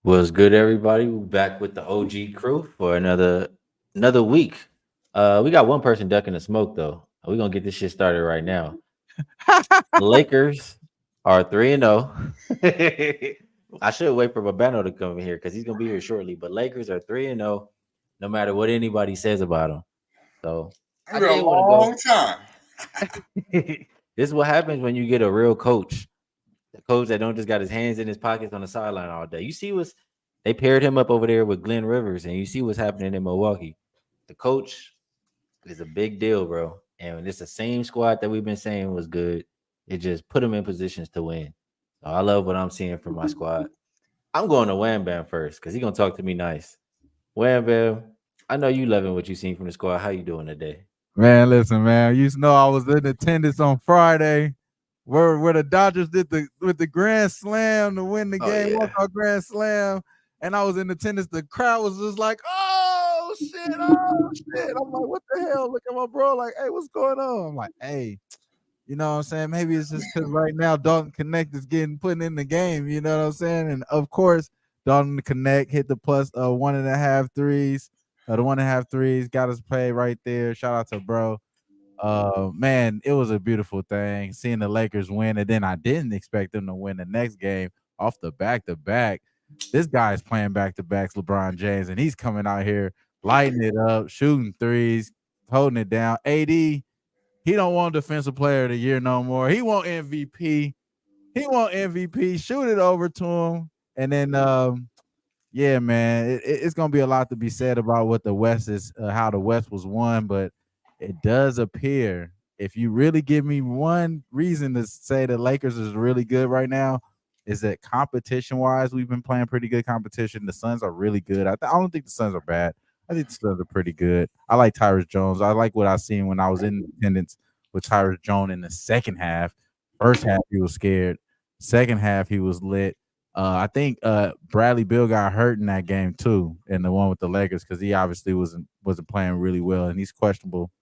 Was good, everybody? We're back with the OG crew for another week. We got one person ducking the smoke though. We're gonna get this shit started right now. The Lakers are 3-0. I should wait for Babano to come in here because he's gonna be here shortly. But Lakers are 3-0, no matter what anybody says about them. So It's I been a did want to long go. time. This is what happens when you get a real coach. The coach that don't just got his hands in his pockets on the sideline all day. You see what's they paired him up over there with Glenn Rivers, and you see what's happening in Milwaukee. The coach is a big deal, bro. And it's the same squad that we've been saying was good. It just put them in positions to win. So I love what I'm seeing from my squad. I'm going to Wham Bam first because he's gonna talk to me nice. Wham Bam, I know you loving what you seen from the squad. How you doing today? Man, listen, man. You know I was in attendance on Friday, where the Dodgers did the grand slam to win the Oh game, yeah. walk-off grand slam, and I was in attendance. The crowd was just like, "Oh shit, oh shit!" I'm like, "What the hell?" Look at my bro, like, "Hey, what's going on?" I'm like, "Hey, you know what I'm saying? Maybe it's just because right now Dalton Connect is getting put in the game. You know what I'm saying?" And of course, Dalton Connect hit the plus 1.5 threes. The 1.5 threes got us paid right there. Shout out to bro. Man, it was a beautiful thing seeing the Lakers win, and then I didn't expect them to win the next game off the back to back. This guy is playing back to backs, LeBron James, and he's coming out here lighting it up, shooting threes, holding it down. AD, he don't want defensive player of the year no more. He want MVP. He want MVP. Shoot it over to him, and then yeah, man, it's gonna be a lot to be said about what the West is, how the West was won, but it does appear if you really give me one reason to say the Lakers is really good right now, is that competition wise, we've been playing pretty good competition. The Suns are really good. I don't think the Suns are bad. I think the Suns are pretty good. I like Tyrus Jones. I like what I seen when I was in attendance with Tyrus Jones in the second half. First half, he was scared. Second half, he was lit. I think Bradley Beal got hurt in that game too, in the one with the Lakers, because he obviously wasn't playing really well, and he's questionable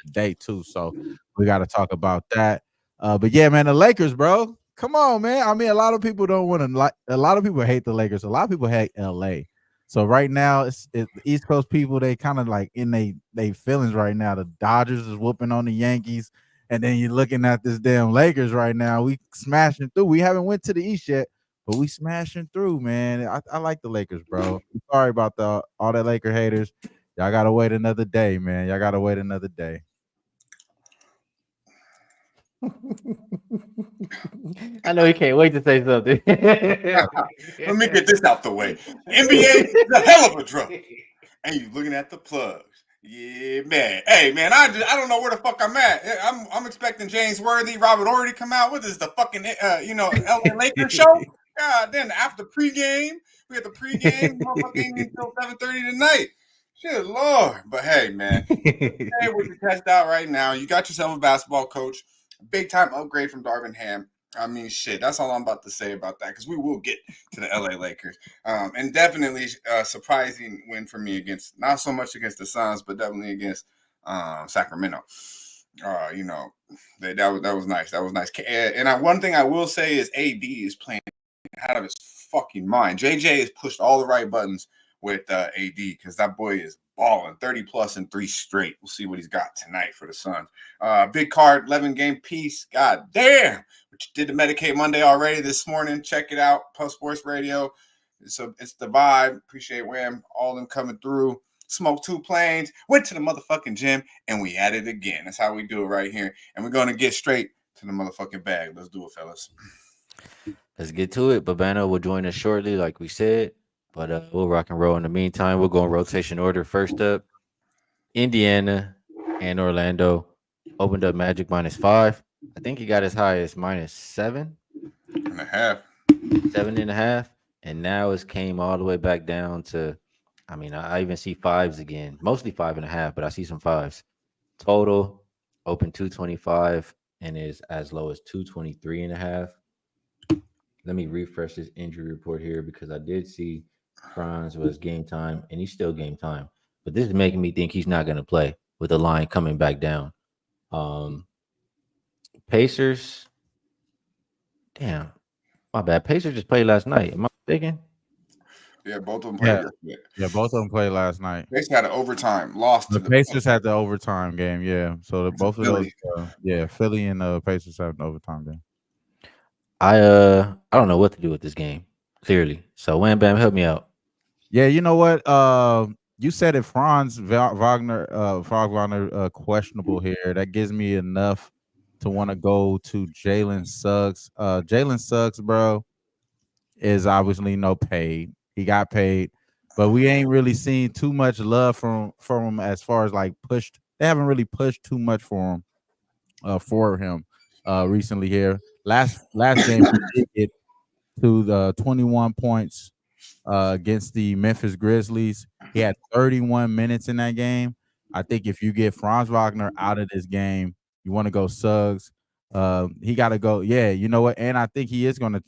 today too. So we got to talk about that. But yeah, man, the Lakers, bro. Come on, man. I mean, a lot of people don't want to like. A lot of people hate the Lakers. A lot of people hate LA. So right now, it's the East Coast people. They kind of like in they feelings right now. The Dodgers is whooping on the Yankees, and then you're looking at this damn Lakers right now. We smashing through. We haven't went to the East yet, but we smashing through, man. I like the Lakers, bro. I'm sorry about all the Laker haters. Y'all gotta wait another day, man. Y'all gotta wait another day. I know he can't wait to say something. Let me get this out the way. NBA is a hell of a drug. And you looking at the plugs. Yeah, man. Hey, man, I don't know where the fuck I'm at. I'm expecting James Worthy, Robert Horry to come out. What is the fucking LA Lakers show? God, then after pregame, we had the pregame motherfucking until 7:30 tonight. Shit, Lord. But hey, man, hey, what you test out right now? You got yourself a basketball coach. Big time upgrade from Darvin Ham. I mean, shit. That's all I'm about to say about that because we will get to the LA Lakers. And definitely a surprising win for me against not so much against the Suns, but definitely against Sacramento. That was nice. That was nice. And one thing I will say is AD is playing out of his fucking mind. JJ has pushed all the right buttons with AD because that boy is balling 30 plus and 3 straight. We'll see what he's got tonight for the Suns. Big card, 11-game piece. God damn. But you did the Medicaid Monday already this morning. Check it out. Post Sports Radio. It's the vibe. Appreciate WAM. All them coming through. Smoked 2 planes. Went to the motherfucking gym. And we at it again. That's how we do it right here. And we're going to get straight to the motherfucking bag. Let's do it, fellas. Let's get to it. Babano will join us shortly, like we said. But we'll rock and roll in the meantime. We'll go in rotation order. First up, Indiana and Orlando opened up Magic -5. I think he got as high as -7. 7.5. 7.5. And now it's came all the way back down to, I mean, I even see 5s again. Mostly 5.5, but I see some 5s. Total open 225 and is as low as 223.5. Let me refresh this injury report here because I did see Franz was game time and he's still game time. But this is making me think he's not going to play with the line coming back down. Pacers, damn, my bad. Pacers just played last night. Am I mistaken? Yeah, both of them played Yeah. yesterday. Yeah, both of them played last night. They had an overtime loss to The Pacers had the overtime game. Yeah, so both of those. Philly. Philly and Pacers had an overtime game. I don't know what to do with this game, clearly. So Wham Bam, help me out. Yeah, you know what? You said it, Franz Wagner, questionable here. That gives me enough to want to go to Jalen Suggs. Jalen Suggs, bro, is obviously paid. He got paid, but we ain't really seen too much love from him as far as like pushed. They haven't really pushed too much for him recently here. Last game he did get to the 21 points against the Memphis Grizzlies. He had 31 minutes in that game. I think if you get Franz Wagner out of this game, you want to go Suggs. He got to go. Yeah, you know what? And I think he is going to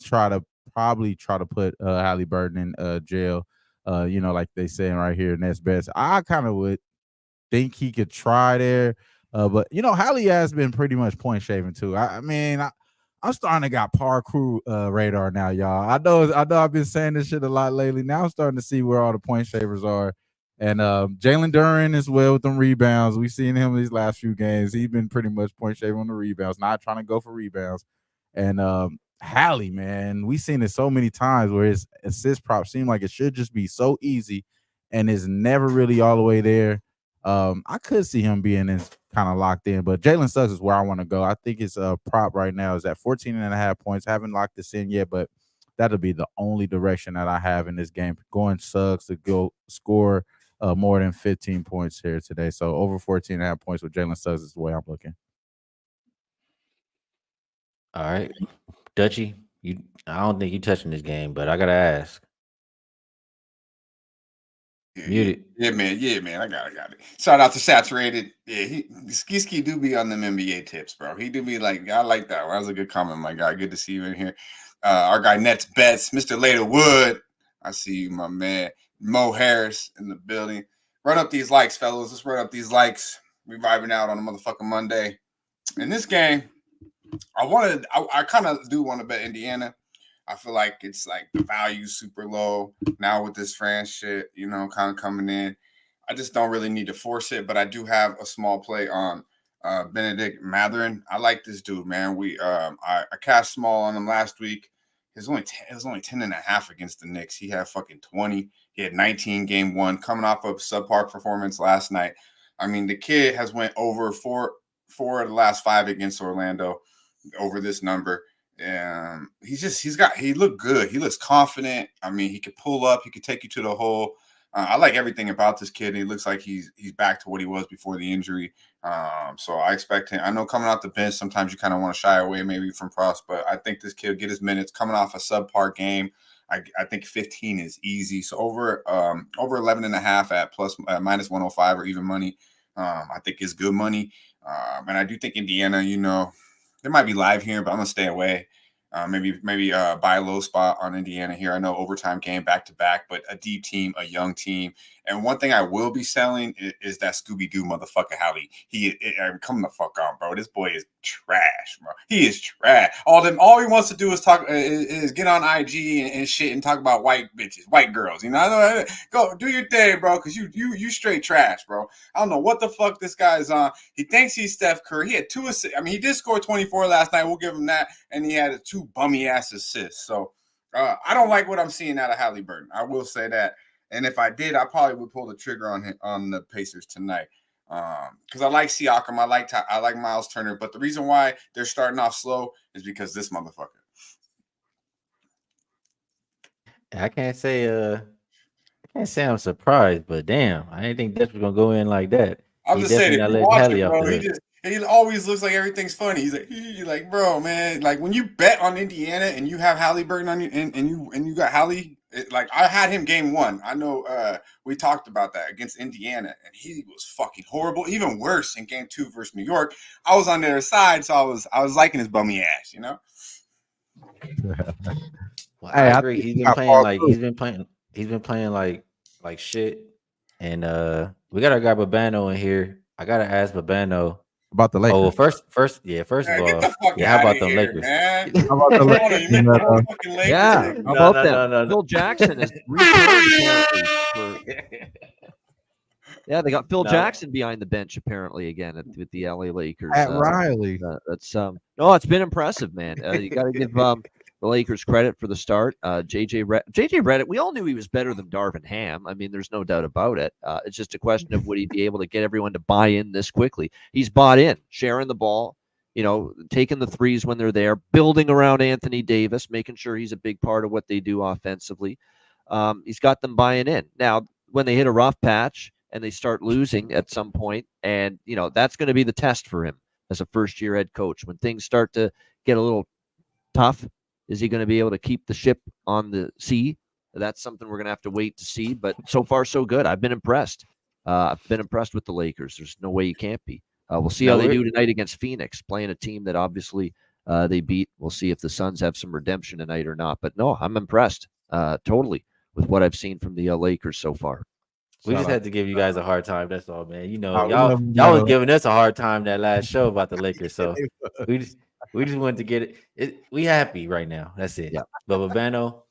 probably try to put Halliburton in jail. Like they saying right here, next best. I kind of would think he could try there. But Hallie has been pretty much point shaving too. I'm starting to got parkour radar now, y'all. I know I've been saying this shit a lot lately. Now I'm starting to see where all the point shavers are. And Jalen Duren as well with them rebounds. We've seen him these last few games. He's been pretty much point shaving on the rebounds, not trying to go for rebounds. And Hallie, man, we've seen it so many times where his assist props seem like it should just be so easy and is never really all the way there. I could see him being kind of locked in, but Jalen Suggs is where I want to go. I think his prop right now is at 14.5 points. Haven't locked this in yet, but that'll be the only direction that I have in this game. Going Suggs to go score more than 15 points here today. So over 14.5 points with Jalen Suggs is the way I'm looking. All right. Dutchy, I don't think you touching this game, but I gotta ask. Yeah, man. I got it. Shout out to Saturated. Yeah, Skee do be on them NBA tips, bro. He do be like, I like that one. That was a good comment, my guy. Good to see you in here. Our guy Nets Bets, Mr. Later Wood. I see you, my man. Mo Harris in the building. Run up these likes, fellas. Let's run up these likes. We vibing out on a motherfucking Monday. In this game, I kind of do want to bet Indiana. I feel like it's like the value super low now with this France shit, kind of coming in. I just don't really need to force it, but I do have a small play on Benedict Mathurin. I like this dude, man. I cashed small on him last week. It was only 10.5 against the Knicks. He had fucking 20. He had 19 game one, coming off of subpar performance last night. I mean, the kid has went over four of the last 5 against Orlando over this number. He looked good. He looks confident. I mean, he could pull up. He could take you to the hole. I like everything about this kid. He looks like he's back to what he was before the injury. So I expect him. I know coming off the bench, sometimes you kind of want to shy away maybe from Prost, but I think this kid will get his minutes coming off a subpar game. I think 15 is easy. So over 11.5 at minus 105 or even money, I think is good money. And I do think Indiana, they might be live here, but I'm gonna stay away. Maybe buy a low spot on Indiana here. I know overtime game back to back, but a deep team, a young team. And one thing I will be selling is that Scooby Doo motherfucker Hallie. Come the fuck on, bro. This boy is trash, bro. He is trash. All he wants to do is talk, is get on IG and shit and talk about white bitches, white girls. Go do your thing, bro. Because you straight trash, bro. I don't know what the fuck this guy's on. He thinks he's Steph Curry. He had 2 assists. I mean, he did score 24 last night. We'll give him that. And he had 2 bummy ass assists. So I don't like what I'm seeing out of Halliburton. I will say that. And if I did, I probably would pull the trigger on the Pacers tonight. Because I like Siakam, I like Miles Turner, but the reason why they're starting off slow is because this motherfucker. I can't say I'm surprised, but damn, I didn't think this was gonna go in like that. I'm just saying, if you watch it, bro, he always looks like everything's funny. He's like, bro, man, like when you bet on Indiana and you have Halliburton on you and you got Hallie. Like I had him game 1. I know we talked about that against Indiana, and he was fucking horrible. Even worse in game 2 versus New York. I was on their side, so I was liking his bummy ass, Well, I agree. He's been playing like shit. And we got our guy Babano in here. I gotta ask Babano, about the Lakers. Oh, well, first of Man, all, get the fuck yeah, how out about of them here, Lakers? man. How about the Hold on, Lakers? you missed the whole fucking Lakers Yeah, segment. how No, about them? no. Phil Jackson has returned apparently. Yeah, they got Phil No. Jackson behind the bench apparently again with the LA Lakers. At Riley. That's no, it's been impressive, man. You got to give the Lakers credit for the start. JJ Redick, we all knew he was better than Darvin Ham. I mean, there's no doubt about it. It's just a question of would he be able to get everyone to buy in this quickly. He's bought in, sharing the ball, taking the threes when they're there, building around Anthony Davis, making sure he's a big part of what they do offensively. He's got them buying in. Now, when they hit a rough patch and they start losing at some point, and that's going to be the test for him as a first-year head coach. When things start to get a little tough, is he going to be able to keep the ship on the sea? That's something we're going to have to wait to see. But so far, so good. I've been impressed. I've been impressed with the Lakers. There's no way you can't be. We'll see how they do tonight against Phoenix, playing a team that obviously they beat. We'll see if the Suns have some redemption tonight or not. But no, I'm impressed totally with what I've seen from the Lakers so far. We just had to give you guys a hard time. That's all, man. Oh, y'all was giving us a hard time that last show about the Lakers. So we just wanted to get it. We happy right now. That's it. Yeah. But Babano,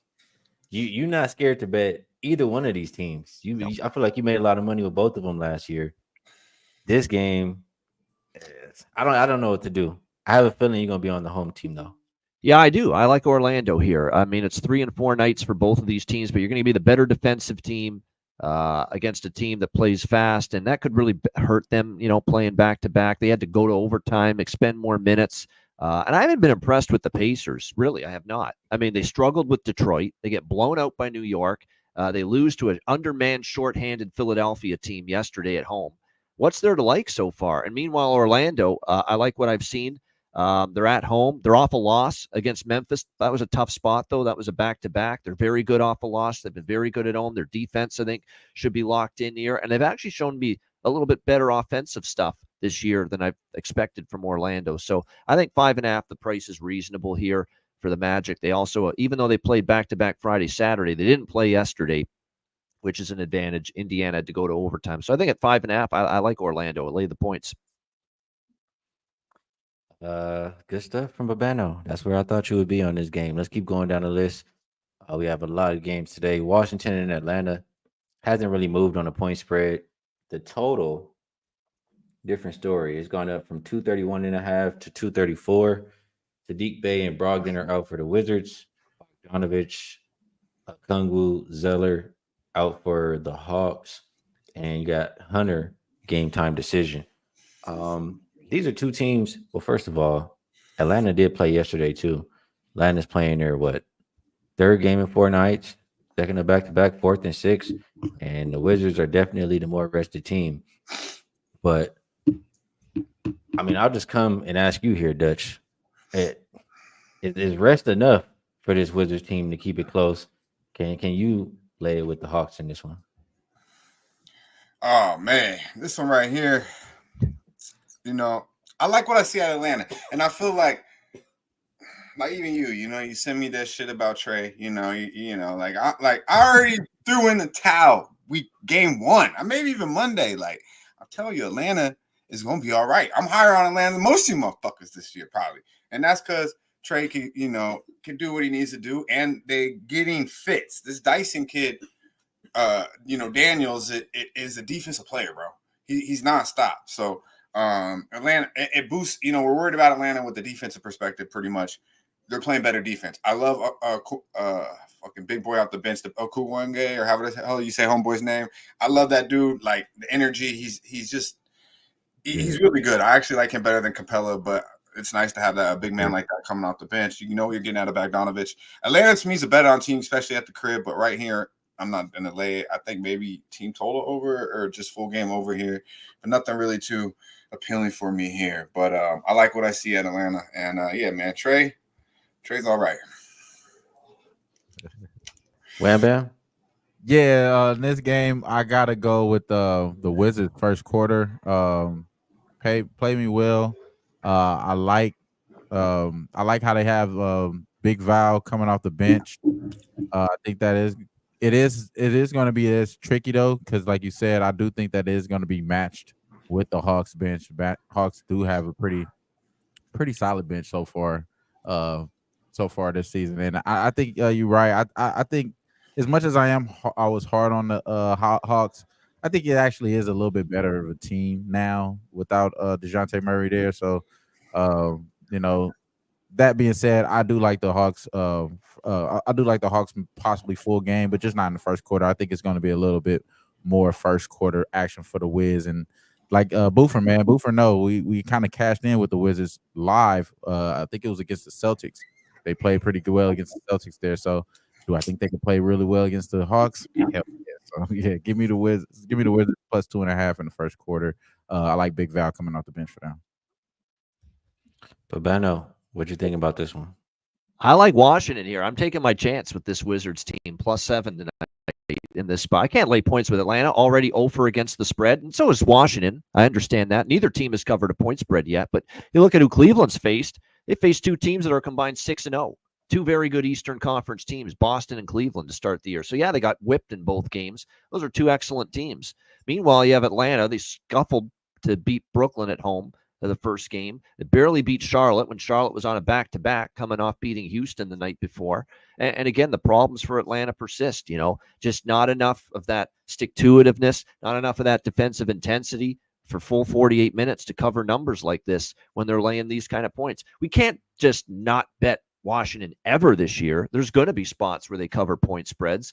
you're not scared to bet either one of these teams. I feel like you made a lot of money with both of them last year. This game, I don't know what to do. I have a feeling you're gonna be on the home team though. Yeah, I do. I like Orlando here. I mean, it's 3 and 4 nights for both of these teams, but you're going to be the better defensive team against a team that plays fast, and that could really hurt them, playing back-to-back. They had to go to overtime, expend more minutes, and I haven't been impressed with the Pacers. Really, I have not. I mean, they struggled with Detroit. They get blown out by New York. They lose to an undermanned, shorthanded Philadelphia team yesterday at home. What's there to like so far? And meanwhile, Orlando, I like what I've seen. They're at home. They're off a loss against Memphis. That was a tough spot, though. That was a back-to-back. They're very good off a loss. They've been very good at home. Their defense, I think, should be locked in here. And they've actually shown me a little bit better offensive stuff this year than I've expected from Orlando. So I think 5.5, the price is reasonable here for the Magic. They also, even though they played back-to-back Friday, Saturday, they didn't play yesterday, which is an advantage. Indiana had to go to overtime. So I think at 5.5, I like Orlando. I lay the points. Good stuff from Babano. That's where I thought you would be on this game. Let's keep going down the list. We have a lot of games today. Washington and Atlanta hasn't really moved on the point spread. The total, different story. It's gone up from 231.5 to 234. Sadiq Bey and Brogdon are out for the Wizards. Bogdanovich, Okongwu, Zeller out for the Hawks. And you got Hunter, game time decision. These are two teams. Well, first of all, Atlanta did play yesterday too. Atlanta's playing their third game in 4 nights, second of back-to-back, 4th and 6th, and the Wizards are definitely the more rested team. But I mean, I'll just come and ask you here, Dutch. Is rest enough for this Wizards team to keep it close? Can you lay it with the Hawks in this one? Oh man, this one right here. I like what I see out of Atlanta, and I feel like even you send me that shit about Trey. I already threw in the towel. Game 1, or maybe even Monday. Like I'll tell you, Atlanta is gonna be all right. I'm higher on Atlanta than most of you motherfuckers this year, probably, and that's because Trey can do what he needs to do, and they're getting fits. This Dyson kid, Daniels is a defensive player, bro. He's nonstop. So. Atlanta, it boosts. We're worried about Atlanta with the defensive perspective. Pretty much, they're playing better defense. I love fucking big boy off the bench, the Okuwange, or however the hell you say homeboy's name. I love that dude. Like the energy. He's really good. I actually like him better than Capella, but it's nice to have a big man like that coming off the bench. You're getting out of Bogdanovich. Atlanta to me is a better on team, especially at the crib. But right here, I'm not gonna lay it. I think maybe team total over or just full game over here, but nothing really too appealing for me here. But I like what I see at Atlanta, and yeah, man, Trey's all right. Wham Bam? Yeah, in this game, I gotta go with the Wizards first quarter. Play me well. I like how they have Big Val coming off the bench. I think that it is going to be as tricky though, because like you said, I do think that it is going to be matched. with the Hawks bench. Hawks do have a pretty solid bench so far. This season, and I think you're right. I think as much as I was hard on the Hawks. I think it actually is a little bit better of a team now without DeJounte Murray there. So, you know, that being said, I do like the Hawks. I do like the Hawks possibly full game, but just not in the first quarter. I think it's going to be a little bit more first quarter action for the Wiz. And like Boofer, man, Boofer, no, we kind of cashed in with the Wizards live. I think it was against the Celtics. They played pretty well against the Celtics there. So do I think they can play really well against the Hawks? Hell yeah. So yeah, give me the Wizards. Give me the Wizards plus 2.5 in the first quarter. I like Big Val coming off the bench for them. But Bano, what you think about this one? I like Washington here. I'm taking my chance with this Wizards team, +7 tonight in this spot. I can't lay points with Atlanta, already 0 against the spread, and so is Washington. I understand that. Neither team has covered a point spread yet, but you look at who Cleveland's faced. They faced two teams that are combined 6-0. Two very good Eastern Conference teams, Boston and Cleveland, to start the year. So, yeah, they got whipped in both games. Those are two excellent teams. Meanwhile, you have Atlanta. They scuffled to beat Brooklyn at home the first game. They barely beat Charlotte when Charlotte was on a back-to-back, coming off beating Houston the night before. And again, the problems for Atlanta persist, just not enough of that stick-to-itiveness, not enough of that defensive intensity for full 48 minutes to cover numbers like this when they're laying these kind of points. We can't just not bet Washington ever this year. There's going to be spots where they cover point spreads.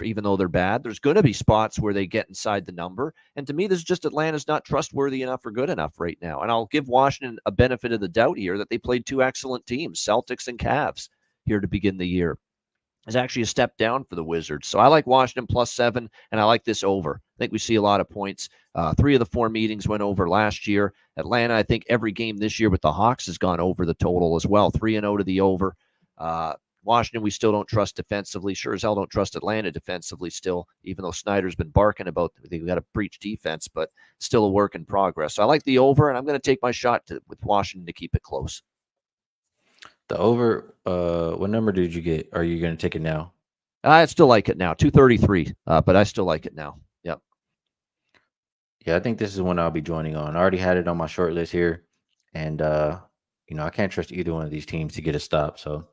Even though they're bad, there's going to be spots where they get inside the number. And to me, this is just Atlanta's not trustworthy enough or good enough right now. And I'll give Washington a benefit of the doubt here that they played two excellent teams, Celtics and Cavs, here to begin the year. It's actually a step down for the Wizards. So I like Washington +7, and I like this over. I think we see a lot of points. 3 of the 4 meetings went over last year. Atlanta, I think every game this year with the Hawks has gone over the total as well. 3-0 to the over. Washington, we still don't trust defensively. Sure as hell don't trust Atlanta defensively still, even though Snyder's been barking about they've got to preach defense, but still a work in progress. So I like the over, and I'm going to take my shot with Washington to keep it close. The over, what number did you get? Are you going to take it now? I still like it now, 233, but I still like it now. Yep. Yeah, I think this is one I'll be joining on. I already had it on my short list here, and I can't trust either one of these teams to get a stop. So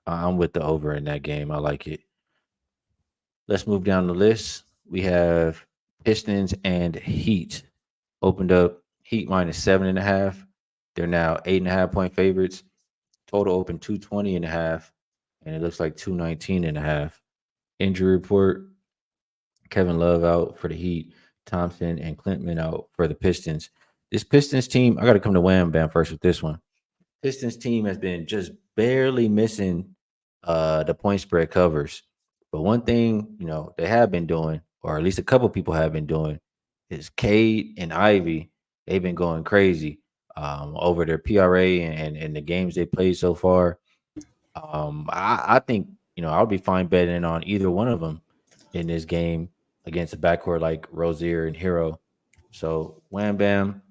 I'm with the over in that game. I like it. Let's move down the list. We have Pistons and Heat. Opened up Heat -7.5. They're now 8.5 point favorites. Total open 220.5, and it looks like 219.5. Injury report: Kevin Love out for the Heat, Thompson and Klintman out for the Pistons. This Pistons team, I got to come to Wham Bam first with this one. Pistons team has been just barely missing the point spread covers. But one thing, they have been doing, or at least a couple people have been doing, is Cade and Ivy. They've been going crazy over their PRA and the games they played so far. I think, I'll be fine betting on either one of them in this game against a backcourt like Rozier and Hero. So, Wham Bam,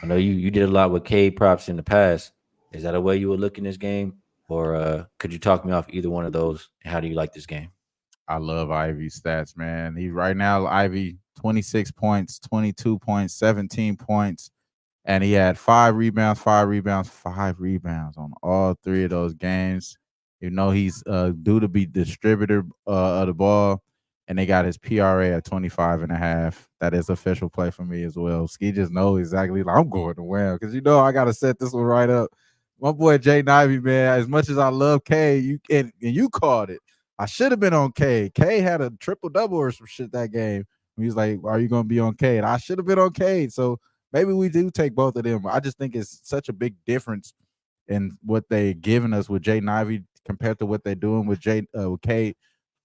I know you did a lot with Cade props in the past. Is that a way you would look in this game? Or could you talk me off either one of those? And how do you like this game? I love Ivy's stats, man. Right now, Ivy, 26 points, 22 points, 17 points. And he had 5 rebounds on all 3 of those games. He's due to be distributor of the ball. And they got his PRA at 25.5. That is official play for me as well. Skee just knows exactly. I'm going to win because I got to set this one right up. My boy Jay Ivey, man. As much as I love K, you called it. I should have been on K. K had a triple-double or some shit that game. He was like, "Are you going to be on K?" And I should have been on K. So maybe we do take both of them. I just think it's such a big difference in what they giving us with Jay Ivey compared to what they're doing with K.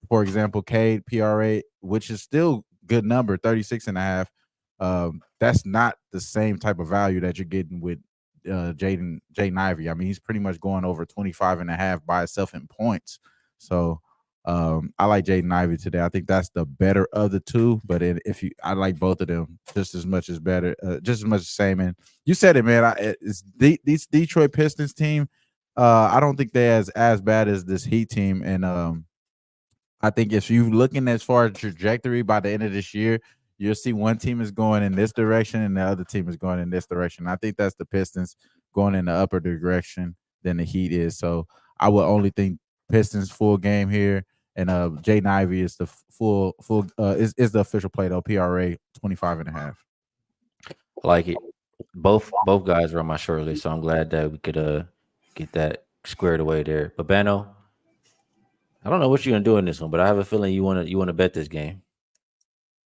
For example, K PRA, which is still good number, 36.5. That's not the same type of value that you're getting with Jaden Ivey. I mean, he's pretty much going over 25.5 by itself in points. So I like Jaden Ivey today. I think that's the better of the two. But I like both of them just as much as better, just as much the same. And you said it, man. This Detroit Pistons team. I don't think they're as bad as this Heat team. And I think if you're looking as far as trajectory by the end of this year, you'll see one team is going in this direction and the other team is going in this direction. I think that's the Pistons going in the upper direction than the Heat is. So I would only think Pistons full game here. And Jaden Ivey is the full is the official play though. PRA 25.5. Like it. Both guys are on my short list, so I'm glad that we could get that squared away there. But Bano, I don't know what you're gonna do in this one, but I have a feeling you wanna bet this game.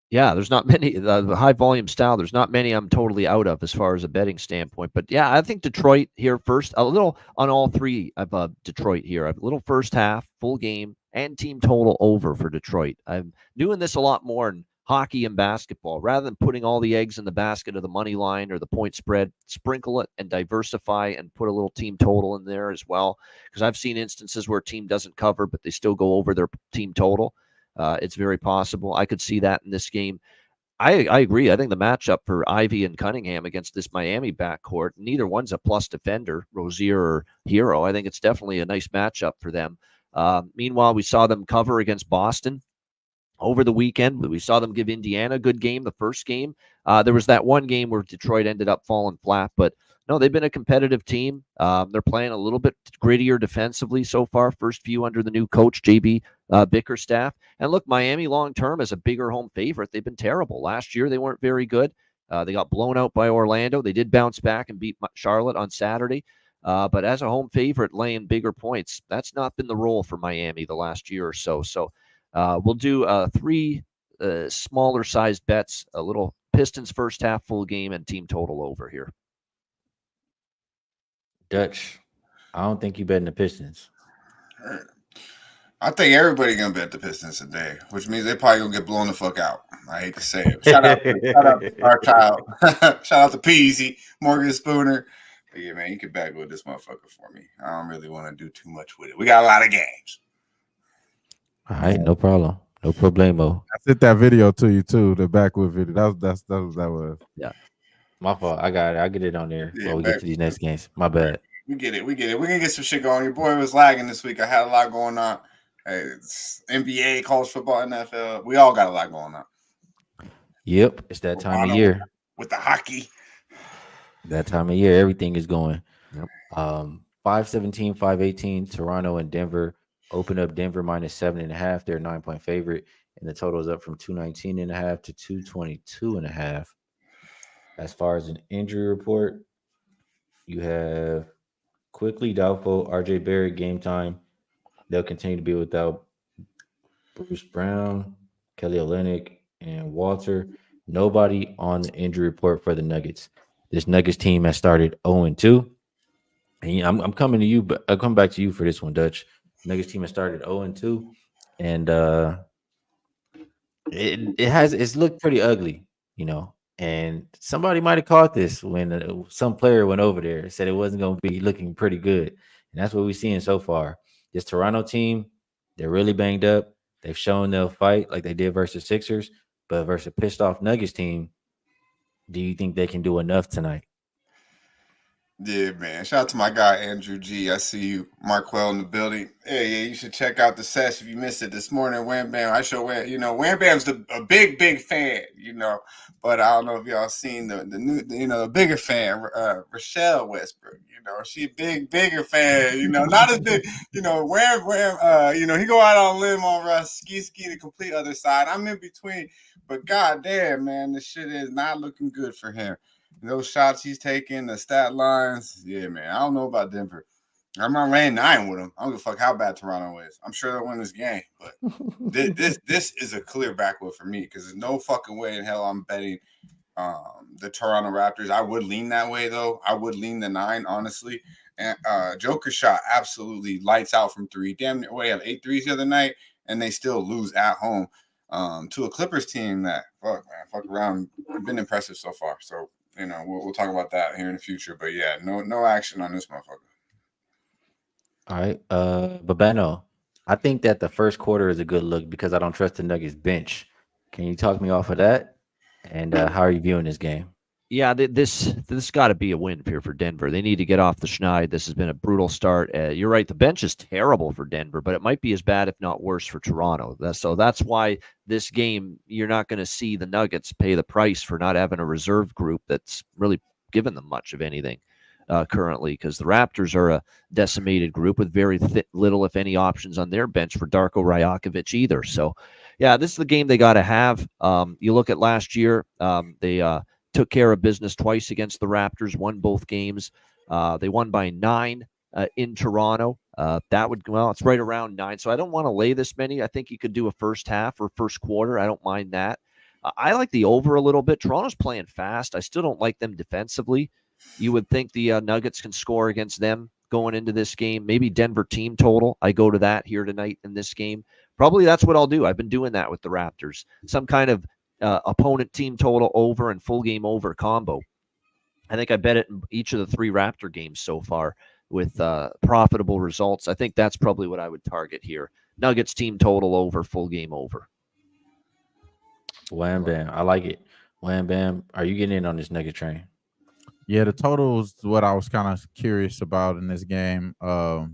Yeah, there's not many the high volume style. There's not many I'm totally out of as far as a betting standpoint. But yeah, I think Detroit here first. A little on all three of Detroit here. A little first half, full game, and team total over for Detroit. I'm doing this a lot more in hockey and basketball. Rather than putting all the eggs in the basket of the money line or the point spread, sprinkle it and diversify and put a little team total in there as well. Because I've seen instances where a team doesn't cover, but they still go over their team total. It's very possible. I could see that in this game. I agree. I think the matchup for Ivy and Cunningham against this Miami backcourt, neither one's a plus defender, Rozier or Hero. I think it's definitely a nice matchup for them. Meanwhile, we saw them cover against Boston over the weekend. We saw them give Indiana a good game the first game. There was that one game where Detroit ended up falling flat, but no, they've been a competitive team. They're playing a little bit grittier defensively so far, first few under the new coach, JB Bickerstaff. And look, Miami long-term is a bigger home favorite. They've been terrible. Last year, they weren't very good. They got blown out by Orlando. They did bounce back and beat Charlotte on Saturday. But as a home favorite, laying bigger points, that's not been the role for Miami the last year or so. So we'll do three smaller sized bets, a little Pistons first half full game and team total over here. Dutch, I don't think you betting the Pistons. I think everybody gonna bet the Pistons today, which means they probably gonna get blown the fuck out. I hate to say it. Shout out to our child. Shout out to Peasy, Morgan Spooner. But yeah, man, you can back with this motherfucker for me. I don't really want to do too much with it. We got a lot of games. All right, no problem. No problemo. I sent that video to you too, the backwood video. That was. Yeah. My fault. I got it. I'll get it on there while we get to these next games. My bad. We get it. We're gonna get some shit going. Your boy was lagging this week. I had a lot going on. It's NBA, college football, NFL. We all got a lot going on. Yep, it's that time of year. With the hockey. That time of year, everything is going. Yep. 5-17, 5-18, Toronto and Denver. Open up Denver -7.5. They're a 9-point favorite. And the total is up from 219.5 to 222.5. As far as an injury report, you have quickly doubtful RJ Barrett game time. They'll continue to be without Bruce Brown, Kelly Olynyk, and Walter. Nobody on the injury report for the Nuggets. This Nuggets team has started 0-2. And I'm coming to you, but I'll come back to you for this one, Dutch. Nuggets team has started 0-2, and it's looked pretty ugly, you know. And somebody might have caught this when some player went over there and said it wasn't going to be looking pretty good. And that's what we're seeing so far. This Toronto team, they're really banged up. They've shown they'll fight like they did versus Sixers, but versus a pissed off Nuggets team, do you think they can do enough tonight? Yeah, man. Shout out to my guy, Andrew G. I see you, Markwell, in the building. Hey, yeah, you should check out the sesh if you missed it this morning. Wham Bam. I show Wham, Wham Bam's a big fan, but I don't know if y'all seen the new, the bigger fan, Rochelle Westbrook. She a bigger fan, not as big, Wham, he go out on a limb on Russ, Skee, the complete other side. I'm in between, but goddamn, man, this shit is not looking good for him. Those shots he's taking, the stat lines, yeah, man. I don't know about Denver. I'm not laying 9 with them. I don't give a fuck how bad Toronto is. I'm sure they'll win this game, but this is a clear backwood for me because there's no fucking way in hell I'm betting the Toronto Raptors. I would lean that way though. I would lean the 9, honestly. And Joker shot absolutely lights out from 3. Damn near, have 8 threes the other night, and they still lose at home to a Clippers team that fuck around. Been impressive so far. So. We'll talk about that here in the future. But yeah, no action on this motherfucker. All right. Babano, I think that the first quarter is a good look because I don't trust the Nuggets bench. Can you talk me off of that? And how are you viewing this game? Yeah, this got to be a win here for Denver. They need to get off the schneid. This has been a brutal start. You're right. The bench is terrible for Denver, but it might be as bad, if not worse, for Toronto. So that's why this game, you're not going to see the Nuggets pay the price for not having a reserve group that's really given them much of anything currently, because the Raptors are a decimated group with very little, if any, options on their bench for Darko Rajakovic either. So, yeah, this is the game they got to have. You look at last year, they took care of business twice against the Raptors, won both games. They won by 9 in Toronto. It's right around 9. So I don't want to lay this many. I think you could do a first half or first quarter. I don't mind that. I like the over a little bit. Toronto's playing fast. I still don't like them defensively. You would think the Nuggets can score against them going into this game. Maybe Denver team total. I go to that here tonight in this game. Probably that's what I'll do. I've been doing that with the Raptors. Some kind of opponent team total over and full game over combo. I think I bet it in each of the 3 Raptor games so far with profitable results. I think that's probably what I would target here. Nuggets team total over, full game over. Wham bam. I like it. Wham bam. Are you getting in on this Nugget train? Yeah, the total is what I was kind of curious about in this game. Yeah,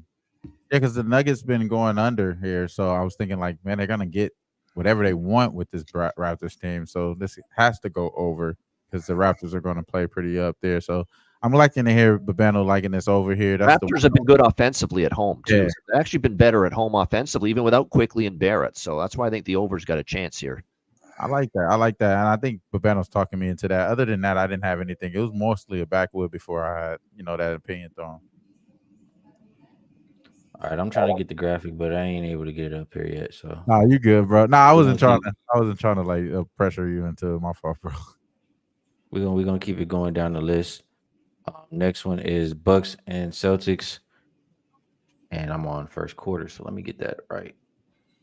because the Nuggets been going under here, so I was thinking like, man, they're gonna get whatever they want with this Raptors team. So this has to go over because the Raptors are going to play pretty up there. So I'm liking to hear Babano liking this over here. That's Raptors have been good offensively at home too. Yeah. They've actually been better at home offensively, even without Quickly and Barrett. So that's why I think the over's got a chance here. I like that. And I think Babano's talking me into that. Other than that, I didn't have anything. It was mostly a backwood before I had, that opinion thrown. All right, I'm trying to get the graphic, but I ain't able to get it up here yet. So Nah, you good, bro. Nah, I wasn't trying gonna to like pressure you into my fault, bro. we're gonna keep it going down the list. Next one is Bucks and Celtics, and I'm on first quarter, so let me get that right.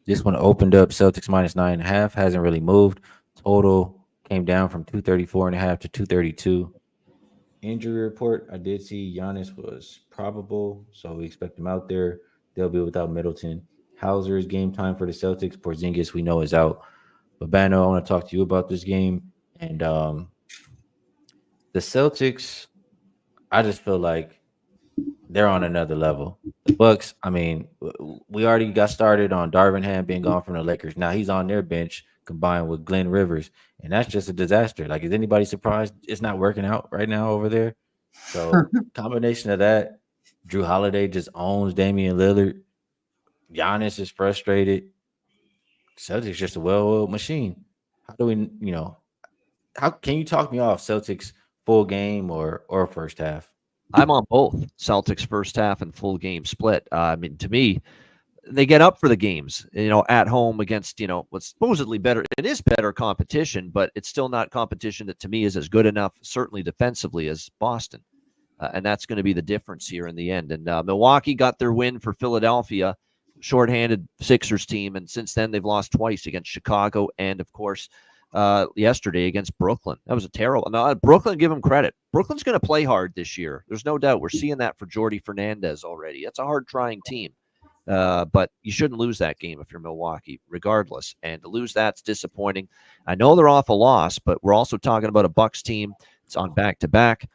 This one opened up Celtics minus 9.5, hasn't really moved. Total came down from 234.5 to 232. Injury report, I did see Giannis was probable, so we expect him out there. They'll be without Middleton. Hauser is game time for the Celtics. Porzingis, we know, is out. Babano, I want to talk to you about this game. And the Celtics, I just feel like they're on another level. The Bucks, I mean, we already got started on Darvin Ham being gone from the Lakers. Now he's on their bench combined with Glenn Rivers, and that's just a disaster. Like, is anybody surprised it's not working out right now over there? So combination of that, Drew Holiday just owns Damian Lillard. Giannis is frustrated. Celtics just a well-oiled machine. How do we, how can you talk me off Celtics full game or first half? I'm on both Celtics first half and full game split. I mean, to me, they get up for the games, at home against, what's supposedly better. It is better competition, but it's still not competition that to me is as good enough, certainly defensively, as Boston. And that's going to be the difference here in the end. And Milwaukee got their win for Philadelphia, shorthanded Sixers team. And since then, they've lost twice against Chicago and, of course, yesterday against Brooklyn. That was a terrible. Now, Brooklyn, give them credit. Brooklyn's going to play hard this year. There's no doubt. We're seeing that for Jordy Fernandez already. That's a hard-trying team. But you shouldn't lose that game if you're Milwaukee, regardless. And to lose that's disappointing. I know they're off a loss, but we're also talking about a Bucks team. It's on back-to-back.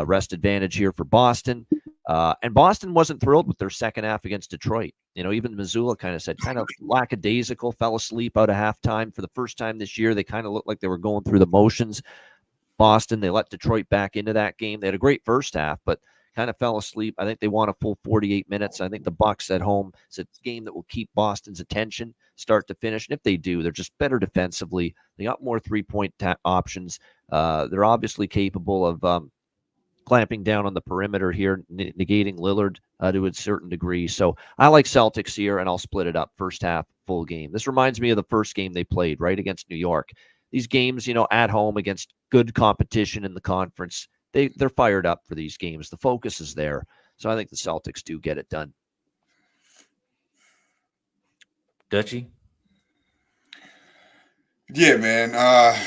Rest advantage here for Boston. And Boston wasn't thrilled with their second half against Detroit. Even Missoula kind of said, kind of lackadaisical, fell asleep out of halftime. For the first time this year, they kind of looked like they were going through the motions. Boston, they let Detroit back into that game. They had a great first half, but kind of fell asleep. I think they won a full 48 minutes. I think the Bucks at home, it's a game that will keep Boston's attention start to finish. And if they do, they're just better defensively. They got more three-point options. They're obviously capable of clamping down on the perimeter here, negating Lillard to a certain degree. So I like Celtics here, and I'll split it up first half, full game. This reminds me of the first game they played, right, against New York. These games, at home against good competition in the conference, they're fired up for these games. The focus is there. So I think the Celtics do get it done. Dutchie? Yeah, man.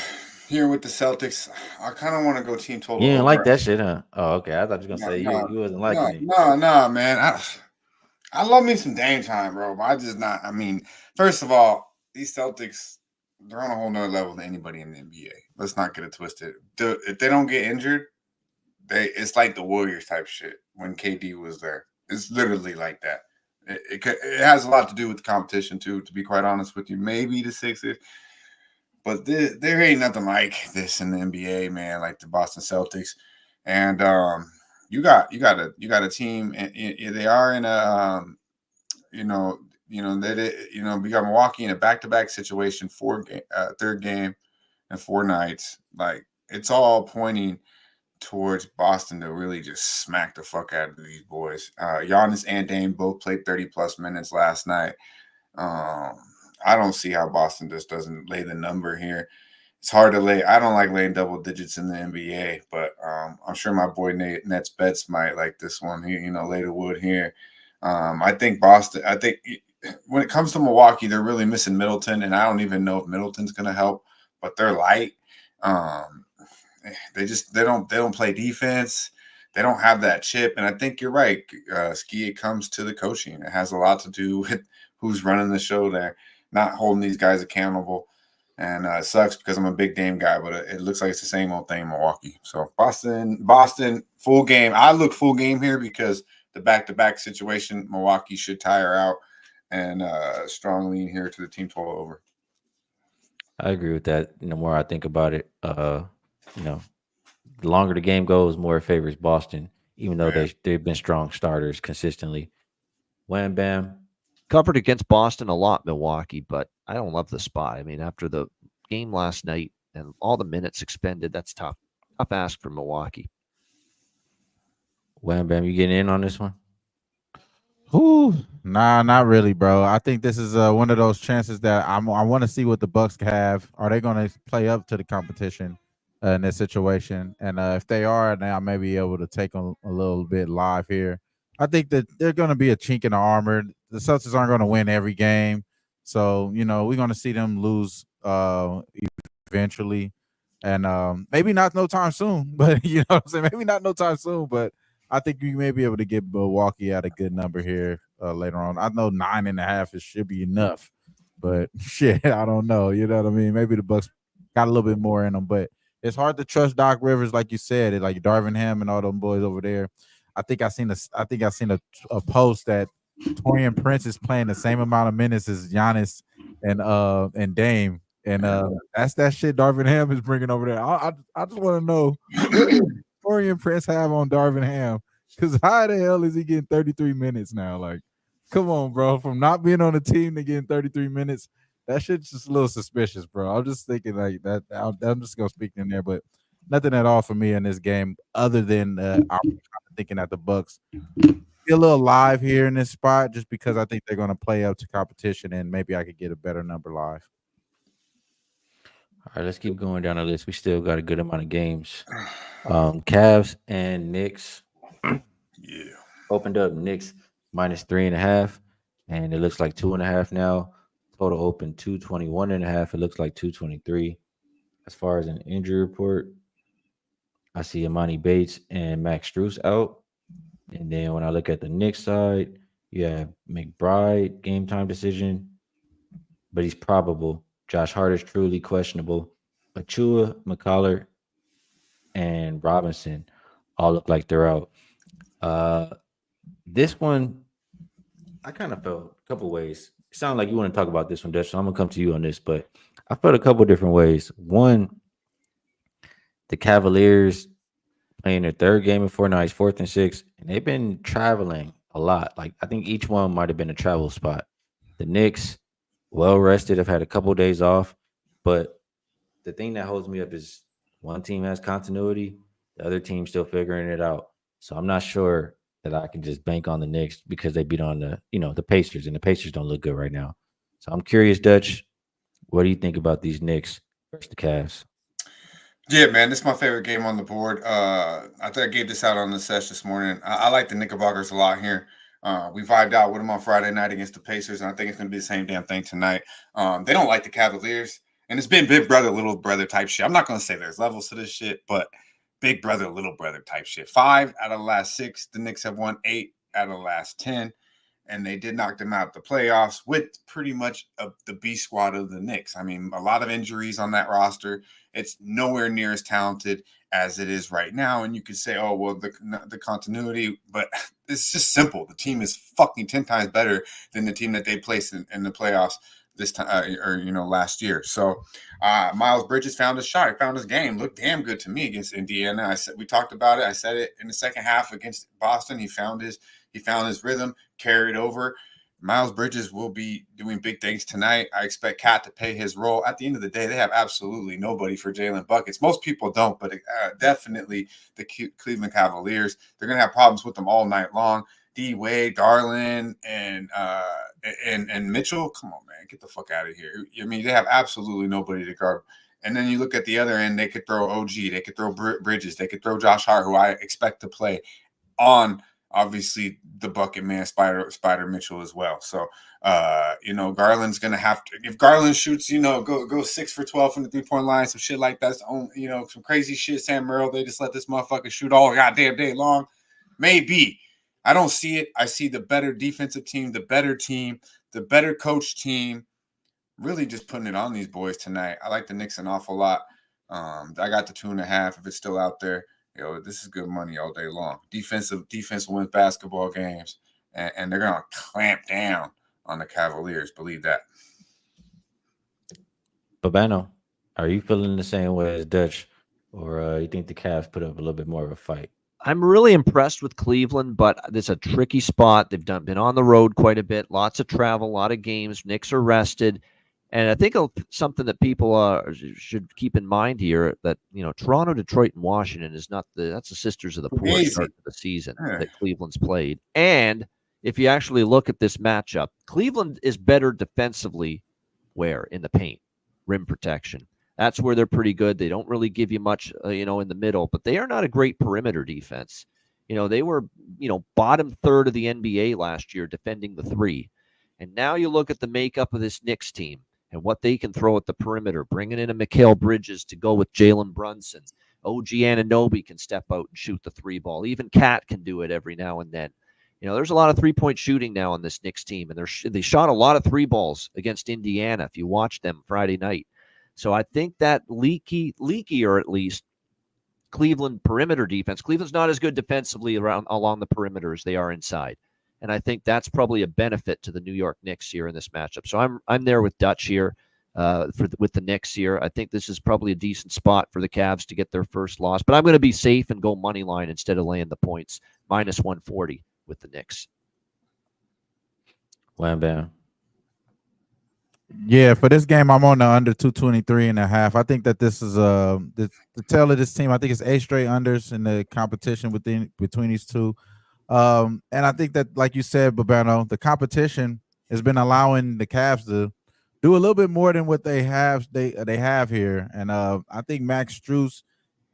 Here with the Celtics, I kind of want to go team total. You didn't like that shit, huh? Oh, okay. I thought you were going to say you wasn't liking it. No, man. I love me some Dame time, bro. But I just not. I mean, first of all, these Celtics, they're on a whole nother level than anybody in the NBA. Let's not get it twisted. If they don't get injured, it's like the Warriors type shit when KD was there. It's literally like that. It has a lot to do with the competition too, to be quite honest with you. Maybe the Sixers, but there ain't nothing like this in the NBA, man. Like the Boston Celtics, and you got a team, and they are in a we got Milwaukee in a back-to-back situation, third game and 4 nights. Like it's all pointing towards Boston to really just smack the fuck out of these boys. Giannis and Dame both played 30+ minutes last night. I don't see how Boston just doesn't lay the number here. It's hard to lay. I don't like laying double digits in the NBA, but I'm sure my boy Nets Bets might like this one here. Lay the wood here. I think Boston. I think when it comes to Milwaukee, they're really missing Middleton, and I don't even know if Middleton's going to help. But they're light. They don't play defense. They don't have that chip, and I think you're right, Skee. It comes to the coaching. It has a lot to do with who's running the show there, not holding these guys accountable. And it sucks because I'm a big Dame guy, but it looks like it's the same old thing in Milwaukee. So Boston, full game. I look full game here because the back-to-back situation, Milwaukee should tire out, and strong lean here to the team total over. I agree with that. The more I think about it, the longer the game goes, more it favors Boston, even though they've been strong starters consistently. Wham bam. Covered against Boston a lot, Milwaukee, but I don't love the spot. I mean, after the game last night and all the minutes expended, that's tough. Tough ask for Milwaukee. Wham bam, you getting in on this one? Ooh, nah, not really, bro. I think this is one of those chances that I want to see what the Bucks have. Are they going to play up to the competition in this situation? And if they are, then I may be able to take them a little bit live here. I think that they're going to be a chink in the armor. The Celtics aren't going to win every game, so we're going to see them lose eventually, and maybe not no time soon. But you know what I'm saying? Maybe not no time soon, but I think you may be able to get Milwaukee at a good number here later on. I know 9.5 it should be enough, but shit, I don't know. You know what I mean? Maybe the Bucks got a little bit more in them, but it's hard to trust Doc Rivers, like you said, like Darvin Ham and all them boys over there. I think I seen a post that Torian Prince is playing the same amount of minutes as Giannis and Dame, and that's that shit Darvin Ham is bringing over there. I just want to know what Torian Prince have on Darvin Ham, because how the hell is he getting 33 minutes now? Like, come on, bro. From not being on the team to getting 33 minutes, that shit's just a little suspicious, bro. I'm just thinking like that. I'm just gonna speak in there, but nothing at all for me in this game, other than I'm thinking that the Bucks be a little live here in this spot, just because I think they're going to play up to competition, and maybe I could get a better number live. All right, let's keep going down the list. We still got a good amount of games. Cavs and Knicks. Yeah. Opened up Knicks -3.5, and it looks like 2.5 now. Total open 221.5. It looks like 223. As far as an injury report, I see Imani Bates and Max Strus out. And then when I look at the Knicks side, you have McBride, game time decision, but he's probable. Josh Hart is truly questionable. Achua, McCollar, and Robinson all look like they're out. This one, I kind of felt a couple ways. It sounds like you want to talk about this one, Dutch, so I'm going to come to you on this, but I felt a couple different ways. One, the Cavaliers playing their third game in 4 nights, 4th and 6th, and they've been traveling a lot. Like, I think each one might have been a travel spot. The Knicks, well rested, have had a couple of days off, but the thing that holds me up is one team has continuity, the other team's still figuring it out. So I'm not sure that I can just bank on the Knicks because they beat on the Pacers, and the Pacers don't look good right now. So I'm curious, Dutch, what do you think about these Knicks versus the Cavs? Yeah, man, this is my favorite game on the board. I think I gave this out on the sesh this morning. I like the Knickerbockers a lot here. We vibed out with them on Friday night against the Pacers, and I think it's going to be the same damn thing tonight. They don't like the Cavaliers, and it's been big brother, little brother type shit. I'm not going to say there's levels to this shit, but big brother, little brother type shit. 5 out of the last 6, the Knicks have won 8 out of the last 10. and they did knock them out the playoffs with pretty much the B squad of the Knicks. I mean, a lot of injuries on that roster. It's nowhere near as talented as it is right now. And you could say, oh, well, the continuity, but it's just simple. The team is fucking 10 times better than the team that they placed in the playoffs this time, last year. So Miles Bridges found his shot. He found his game. Looked damn good to me against Indiana. We talked about it. I said it in the second half against Boston. He found his rhythm, carried over. Miles Bridges will be doing big things tonight. I expect Cat to play his role. At the end of the day, they have absolutely nobody for Jalen buckets. Most people don't, but definitely the Cleveland Cavaliers. They're going to have problems with them all night long. D Wade, Garland, and Mitchell. Come on, man, get the fuck out of here. I mean, they have absolutely nobody to guard. And then you look at the other end, they could throw OG, they could throw Bridges, they could throw Josh Hart, who I expect to play on obviously the bucket man, Spider Mitchell as well. So Garland's gonna have to, if Garland shoots, go 6 for 12 from the 3-point line, some shit like that. Some crazy shit. Sam Merrill, they just let this motherfucker shoot all goddamn day long. Maybe. I don't see it. I see the better defensive team, the better coach team, really just putting it on these boys tonight. I like the Knicks an awful lot. I got the 2.5 if it's still out there. This is good money all day long. Defense wins basketball games, and they're going to clamp down on the Cavaliers. Believe that. Babano, are you feeling the same way as Dutch, or you think the Cavs put up a little bit more of a fight? I'm really impressed with Cleveland, but it's a tricky spot. They've been on the road quite a bit, lots of travel, a lot of games. Knicks are rested. And I think something that people should keep in mind here that, Toronto, Detroit, and Washington is that's the sisters of the poor start to the season that Cleveland's played. And if you actually look at this matchup, Cleveland is better defensively in the paint, rim protection. That's where they're pretty good. They don't really give you much, in the middle, but they are not a great perimeter defense. They were, bottom third of the NBA last year defending the 3. And now you look at the makeup of this Knicks team and what they can throw at the perimeter, bringing in a Mikal Bridges to go with Jalen Brunson. OG Anunoby can step out and shoot the 3 ball. Even Cat can do it every now and then. There's a lot of 3-point shooting now on this Knicks team, and they shot a lot of 3 balls against Indiana if you watched them Friday night. So I think that leakier at least, Cleveland perimeter defense. Cleveland's not as good defensively along the perimeter as they are inside. And I think that's probably a benefit to the New York Knicks here in this matchup. So I'm there with Dutch here with the Knicks here. I think this is probably a decent spot for the Cavs to get their first loss. But I'm going to be safe and go money line instead of laying the points, minus 140 with the Knicks. Wham bam. Yeah, for this game, I'm on the under 223.5. I think that this is the tail of this team. I think it's 8 straight unders in the competition between these two. And I think that, like you said, Babano, the competition has been allowing the Cavs to do a little bit more than what they have here. And I think Max Strus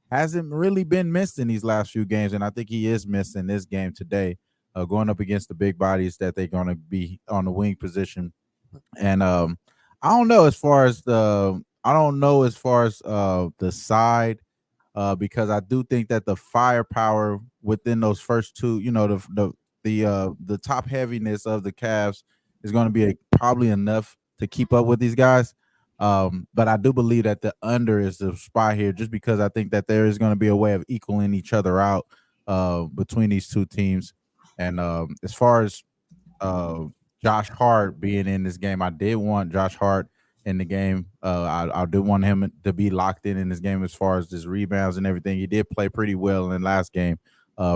hasn't really been missed in these last few games, and I think he is missed in this game today, going up against the big bodies that they're going to be on the wing position. And I don't know as far as the side, because I do think that the firepower within those first two, the top heaviness of the Cavs is going to be probably enough to keep up with these guys. But I do believe that the under is the spot here, just because I think that there is going to be a way of equaling each other out between these two teams. And as far as Josh Hart being in this game, I did want Josh Hart in the game. I do want him to be locked in this game as far as his rebounds and everything. He did play pretty well in the last game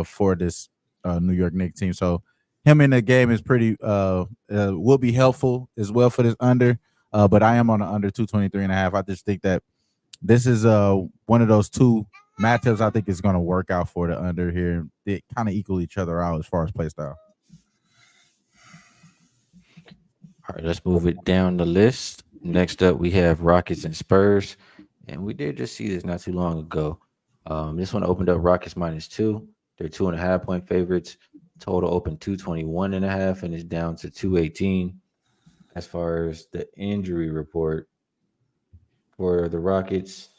for this New York Knicks team. So him in the game is pretty will be helpful as well for this under. But I am on the under 223.5. I just think that this is one of those two matchups I think is going to work out for the under here. They kind of equal each other out as far as play style. All right, let's move it down the list. Next up, we have Rockets and Spurs. And we did just see this not too long ago. This one opened up Rockets -2. They're 2.5-point favorites. Total open 221.5, and it's down to 218. As far as the injury report for the Rockets,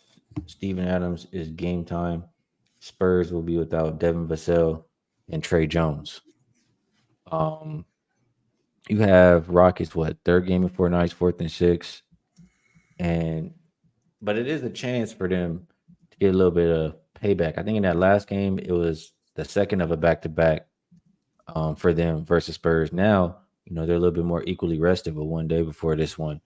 Steven Adams is game time. Spurs will be without Devin Vassell and Trey Jones. You have Rockets, what, third game in 4 nights, 4th and 6. But it is a chance for them to get a little bit of payback. I think in that last game, it was the second of a back-to-back for them versus Spurs. Now, they're a little bit more equally rested with one day before this one.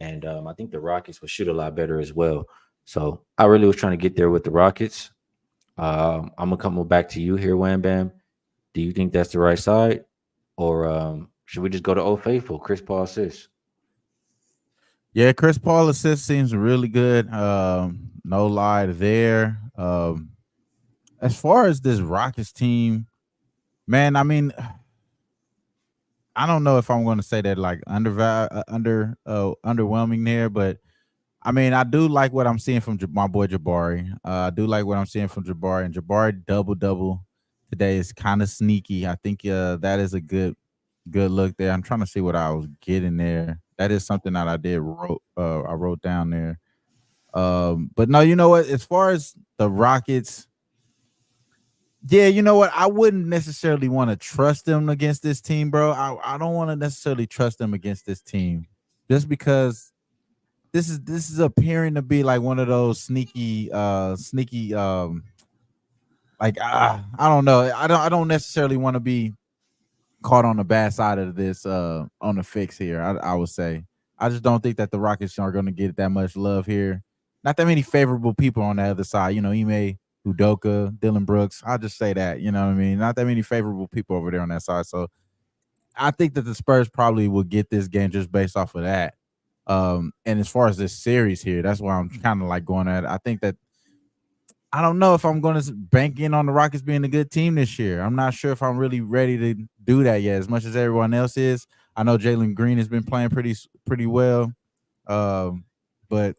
And I think the Rockets will shoot a lot better as well. So I really was trying to get there with the Rockets. I'm going to come back to you here, Wham Bam. Do you think that's the right side? Or should we just go to Old Faithful, Chris Paul assists? Yeah, Chris Paul assist seems really good. No lie there. As far as this Rockets team, man, I mean, I don't know if I'm going to say that like underwhelming there, but I mean, I do like what I'm seeing from my boy Jabari. I do like what I'm seeing from Jabari, and Jabari double today is kind of sneaky. I think that is a good look there. I'm trying to see what I was getting there. That is something that I wrote down there. But no, you know what? As far as the Rockets, yeah, you know what? I wouldn't necessarily want to trust them against this team, bro. I don't want to necessarily trust them against this team, just because this is appearing to be like one of those sneaky like I don't know. I don't necessarily want to be caught on the bad side of this on the fix here. I would say I just don't think that the Rockets are going to get that much love here. Not that many favorable people on the other side. Ime Udoka, Dylan Brooks. I'll just say that. You know what I mean? Not that many favorable people over there on that side. So I think that the Spurs probably will get this game just based off of that. And as far as this series here, that's why I'm kind of like going at it. I think that I don't know if I'm going to bank in on the Rockets being a good team this year. I'm not sure if I'm really ready to do that yet, as much as everyone else is. I know Jalen Green has been playing pretty well. But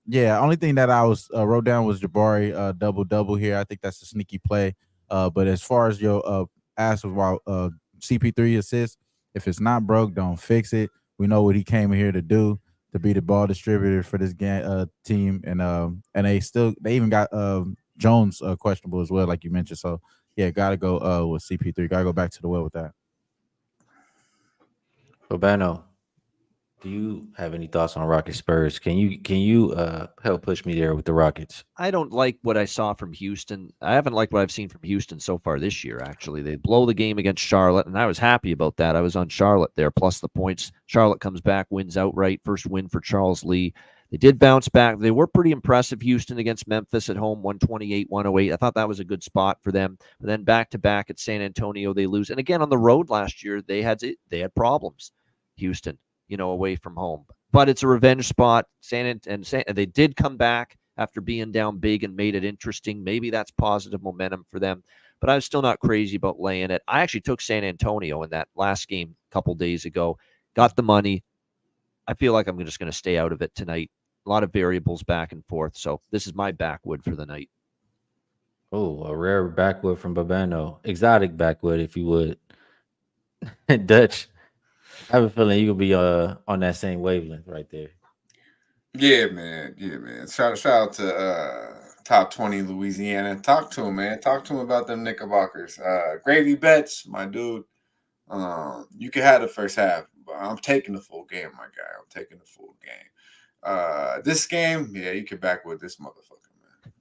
yeah, only thing that I wrote down was Jabari double here. I think that's a sneaky play. But as far as your ask about CP3 assists, if it's not broke, don't fix it. We know what he came here to do, to be the ball distributor for this team, and they even got Jones questionable as well, like you mentioned. So yeah, gotta go with CP3. Gotta go back to the well with that. Urbano, do you have any thoughts on Rockets Spurs? Can you help push me there with the Rockets? I don't like what I saw from Houston. I haven't liked what I've seen from Houston so far this year, actually. They blow the game against Charlotte, and I was happy about that. I was on Charlotte there, plus the points. Charlotte comes back, wins outright. First win for Charles Lee. They did bounce back. They were pretty impressive, Houston, against Memphis at home, 128-108. I thought that was a good spot for them. But then back-to-back at San Antonio, they lose. And again, on the road last year, they had problems, Houston, away from home. But it's a revenge spot. They did come back after being down big and made it interesting. Maybe that's positive momentum for them. But I'm still not crazy about laying it. I actually took San Antonio in that last game a couple days ago. Got the money. I feel like I'm just going to stay out of it tonight. A lot of variables back and forth. So this is my backwood for the night. Oh, a rare backwood from Babano. Exotic backwood, if you would. Dutch, I have a feeling you'll be on that same wavelength right there. Yeah, man. Shout out to Top 20 Louisiana. Talk to him, man. Talk to him about them Knickerbockers. Gravy bets, my dude. You can have the first half, but I'm taking the full game, my guy. I'm taking the full game. This game, yeah, you can back with this motherfucker, man.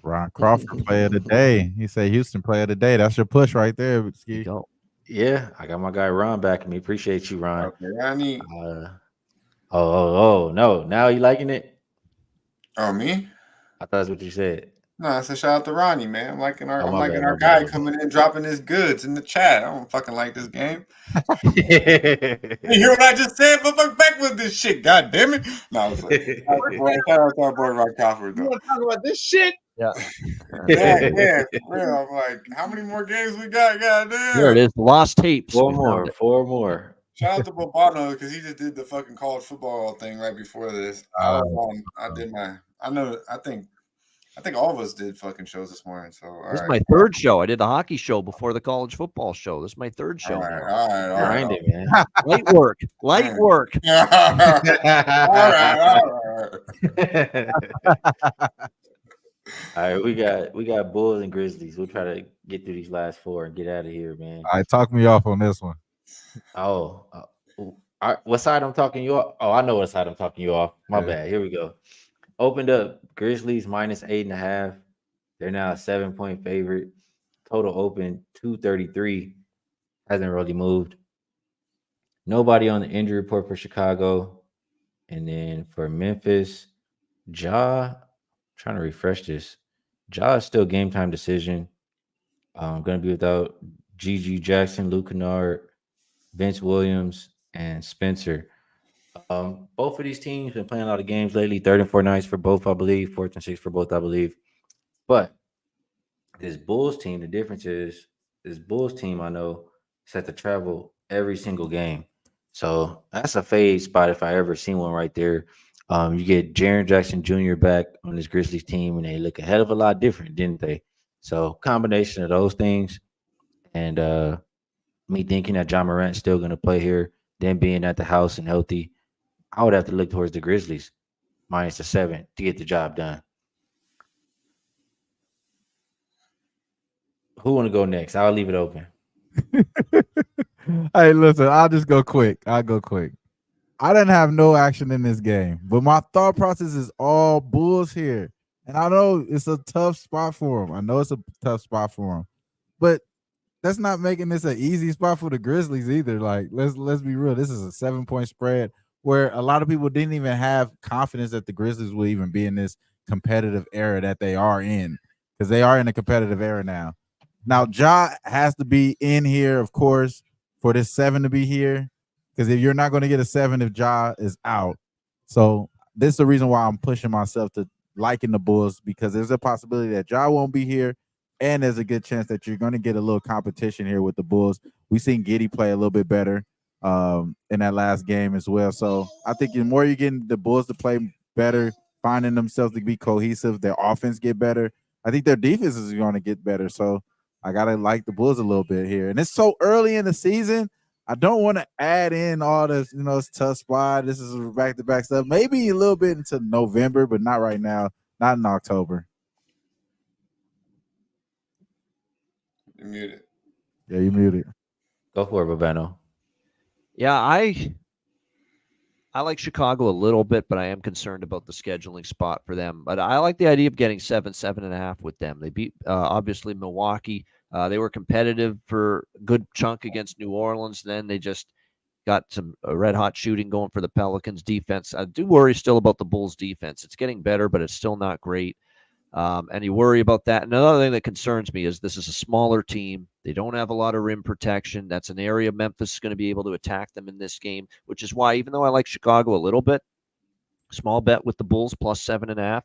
Ron Crawford player of the day. He said Houston player of the day. That's your push right there, Skee. Yeah, I got my guy Ron backing me. Appreciate you, Ron. Okay, Ronnie. No. Now you liking it? Oh, me? I thought that's what you said. No, I said shout out to Ronnie, man. I'm liking our my guy bad. coming in dropping his goods in the chat. I don't fucking like this game. You hear what I just said? Fuck back with this shit. God damn it. No, I was like, shout out to our boy Ron Crawford, though. You want to talk about this shit? Yeah. Yeah, for real. I'm like, how many more games we got? God damn. There it is. Lost tapes. Four more. Shout out to Bobano because he just did the fucking college football thing right before this. I think all of us did fucking shows this morning. So this is my third show. I did the hockey show before the college football show. This is my third show. All right. Man. Light work. All right. All right, we got Bulls and Grizzlies. We'll try to get through these last four and get out of here, man. All right, talk me off on this one. What side I'm talking you off? Oh, I know what side I'm talking you off. My Yeah. bad. Here we go. Opened up Grizzlies -8.5. They're now a 7-point favorite. Total open 233. Hasn't really moved. Nobody on the injury report for Chicago. And then for Memphis, trying to refresh this. Ja is still game time decision. Going to be without Gigi Jackson, Luke Kennard, Vince Williams, and Spencer. Both of these teams been playing a lot of games lately. 3rd and 4th nights for both, I believe. 4th and 6th for both, I believe. But this Bulls team, the difference is this Bulls team I know set to travel every single game. So that's a fade spot if I ever seen one right there. You get Jaren Jackson Jr. back on this Grizzlies team, and they look a hell of a lot different, didn't they? So combination of those things, and me thinking that John Morant's still going to play here, then being at the house and healthy, I would have to look towards the Grizzlies -7 to get the job done. Who want to go next? I'll leave it open. Hey, listen, I'll just go quick. I'll go quick. I didn't have no action in this game, but my thought process is all Bulls here. And I know it's a tough spot for them. But that's not making this an easy spot for the Grizzlies either. Like, let's be real. This is a 7-point spread where a lot of people didn't even have confidence that the Grizzlies will even be in this competitive era that they are in, because they are in a competitive era now. Now, Ja has to be in here, of course, for this 7 to be here, because if you're not going to get a 7 if Ja is out. So this is the reason why I'm pushing myself to liking the Bulls, because there's a possibility that Ja won't be here, and there's a good chance that you're going to get a little competition here with the Bulls. We've seen Giddey play a little bit better in that last game as well. So I think the more you're getting the Bulls to play better, finding themselves to be cohesive, their offense get better, I think their defense is going to get better. So I got to like the Bulls a little bit here. And it's so early in the season, I don't want to add in all this, it's tough spot. This is back-to-back stuff. Maybe a little bit into November, but not right now, not in October. You're muted. Yeah, you muted. Go for it, Babano. Yeah, I like Chicago a little bit, but I am concerned about the scheduling spot for them. But I like the idea of getting 7.5 with them. They beat, obviously, Milwaukee. They were competitive for a good chunk against New Orleans. Then they just got some red-hot shooting going for the Pelicans defense. I do worry still about the Bulls defense. It's getting better, but it's still not great. And you worry about that. And another thing that concerns me is this is a smaller team. They don't have a lot of rim protection. That's an area Memphis is going to be able to attack them in this game, which is why, even though I like Chicago a little bit, small bet with the Bulls plus 7.5,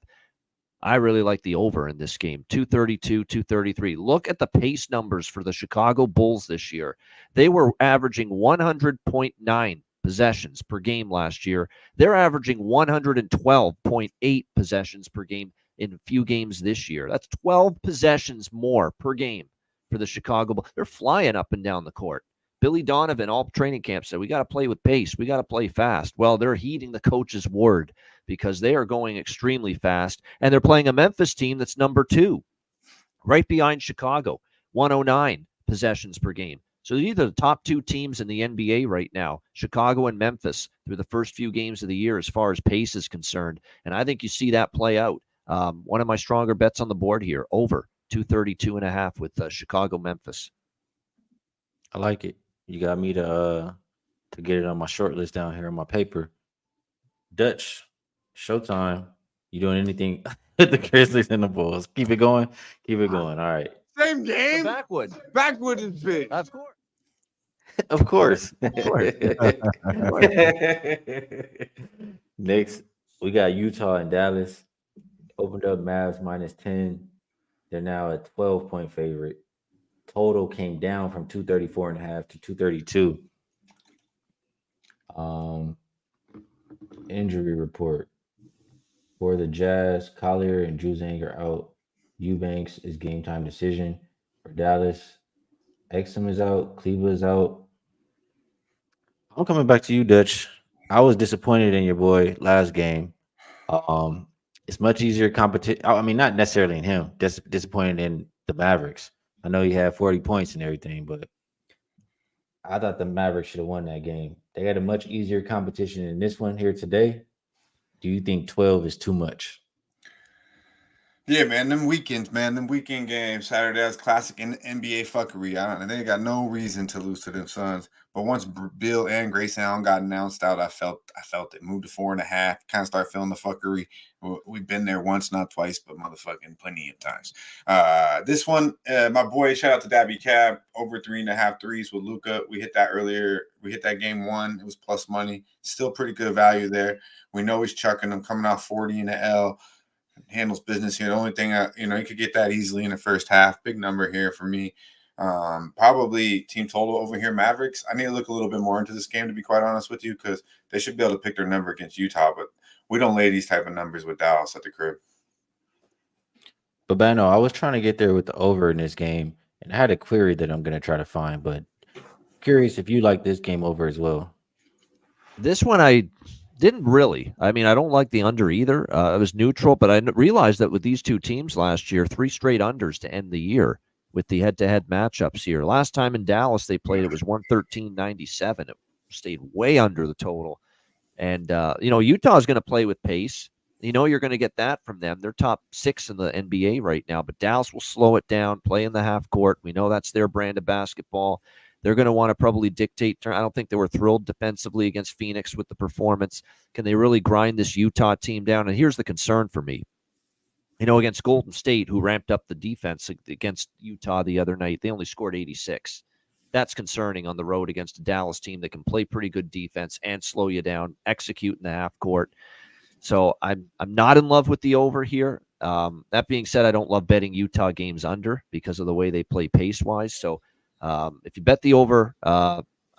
I really like the over in this game. 232, 233. Look at the pace numbers for the Chicago Bulls this year. They were averaging 100.9 possessions per game last year. They're averaging 112.8 possessions per game in a few games this year. That's 12 possessions more per game for the Chicago Bulls. They're flying up and down the court. Billy Donovan, all training camp, said, we got to play with pace. We got to play fast. Well, they're heeding the coach's word because they are going extremely fast, and they're playing a Memphis team that's number 2, right behind Chicago, 109 possessions per game. So these are the top 2 teams in the NBA right now, Chicago and Memphis, through the first few games of the year as far as pace is concerned. And I think you see that play out. One of my stronger bets on the board here, over 232.5 with Chicago, Memphis. I like it. You got me to get it on my short list down here on my paper. Dutch, Showtime. You doing anything with the Grizzlies and the Bulls? Keep it going. Keep it going. All right. Same game. Backwood. Backwood is big. Of course. Of course. Of course. Next, we got Utah and Dallas. Opened up Mavs -10. They're now a 12-point favorite. Total came down from 234.5 to 232. Injury report for the Jazz: Collier and Juzang are out. Eubanks is game time decision for Dallas. Exum is out. Kleba is out. I'm coming back to you, Dutch. I was disappointed in your boy last game. It's much easier competition. I mean, not necessarily in him. Disappointed in the Mavericks. I know he had 40 points and everything, but I thought the Mavericks should have won that game. They had a much easier competition than this one here today. Do you think 12 is too much? Yeah, man, them weekends, man, them weekend games, Saturday, that's classic NBA fuckery. They got no reason to lose to them Suns. But once Bill and Grayson Allen got announced out, I felt it. Moved to 4.5. Kind of start feeling the fuckery. We've been there once, not twice, but motherfucking plenty of times. This one, my boy, shout out to Dabby Cab, over 3.5 threes with Luka. We hit that earlier. We hit that game 1. It was plus money. Still pretty good value there. We know he's chucking them, coming out 40 in the L. Handles business here. The only thing, you could get that easily in the first half. Big number here for me. Probably team total over here, Mavericks. I need to look a little bit more into this game, to be quite honest with you, because they should be able to pick their number against Utah, but we don't lay these type of numbers with Dallas at the crib. But Bano, I was trying to get there with the over in this game, and I had a query that I'm going to try to find, but curious if you like this game over as well. This one I didn't really. I mean, I don't like the under either. It was neutral, but I realized that with these two teams last year, 3 straight unders to end the year with the head-to-head matchups here. Last time in Dallas they played, it was 113.97. It stayed way under the total. And, Utah is going to play with pace. You're going to get that from them. They're top 6 in the NBA right now, but Dallas will slow it down, play in the half court. We know that's their brand of basketball. They're going to want to probably dictate. I don't think they were thrilled defensively against Phoenix with the performance. Can they really grind this Utah team down? And here's the concern for me. Against Golden State, who ramped up the defense against Utah the other night, they only scored 86. That's concerning on the road against a Dallas team that can play pretty good defense and slow you down, execute in the half court. So I'm not in love with the over here. That being said, I don't love betting Utah games under because of the way they play pace-wise. So if you bet the over,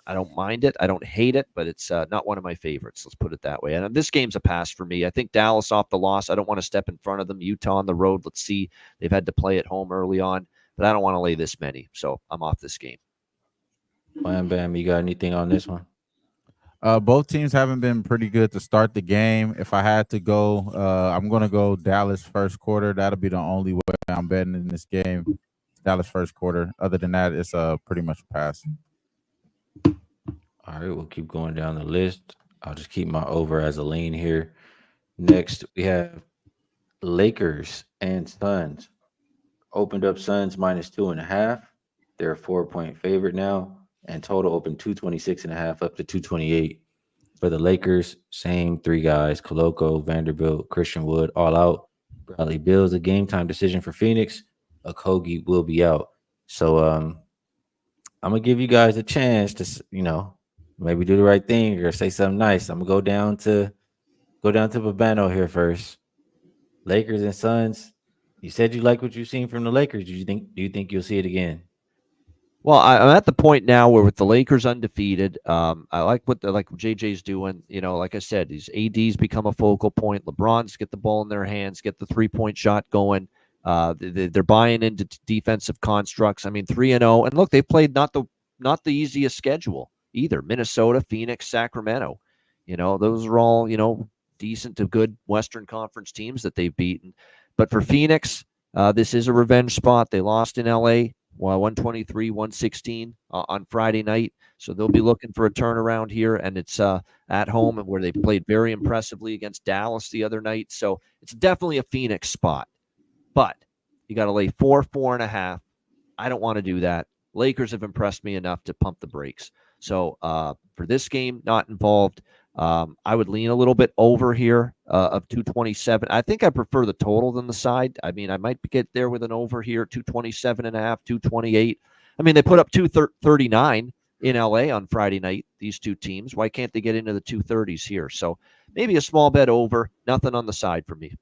I don't mind it. I don't hate it, but it's not one of my favorites. Let's put it that way. And this game's a pass for me. I think Dallas off the loss. I don't want to step in front of them. Utah on the road. Let's see. They've had to play at home early on, but I don't want to lay this many. So I'm off this game. Bam, Bam, you got anything on this one? Both teams haven't been pretty good to start the game. If I had to go, I'm going to go Dallas first quarter. That'll be the only way I'm betting in this game. Dallas first quarter. Other than that, it's pretty much a pass. All right, we'll keep going down the list. I'll just keep my over as a lean here. Next, we have Lakers and Suns. Opened up Suns minus 2.5. They're a 4-point favorite now, and total opened 226.5 up to 228. For the Lakers, same 3 guys: Koloko, Vanderbilt, Christian Wood, all out. Bradley Beal's a game time decision for Phoenix. Okogie will be out. So I'm gonna give you guys a chance to maybe do the right thing or say something nice. I'm gonna go down to Babano here first. Lakers and Suns. You said you like what you've seen from the Lakers. Do you think you'll see it again? Well, I'm at the point now where with the Lakers undefeated, I like what JJ's doing. Like I said, these ADs become a focal point. LeBron's get the ball in their hands, get the 3-point shot going. They're buying into defensive constructs. I mean, 3-0, and look, they've played not the easiest schedule either. Minnesota, Phoenix, Sacramento. Those are all decent to good Western Conference teams that they've beaten. But for Phoenix, this is a revenge spot. They lost in LA, 123-116 on Friday night. So they'll be looking for a turnaround here, and it's at home, and where they played very impressively against Dallas the other night. So it's definitely a Phoenix spot. But you got to lay 4.5. I don't want to do that. Lakers have impressed me enough to pump the brakes. So for this game, not involved. I would lean a little bit over here of 227. I think I prefer the total than the side. I mean, I might get there with an over here, 227.5, 228. I mean, they put up 239 in LA on Friday night, these two teams. Why can't they get into the 230s here? So maybe a small bet over, nothing on the side for me.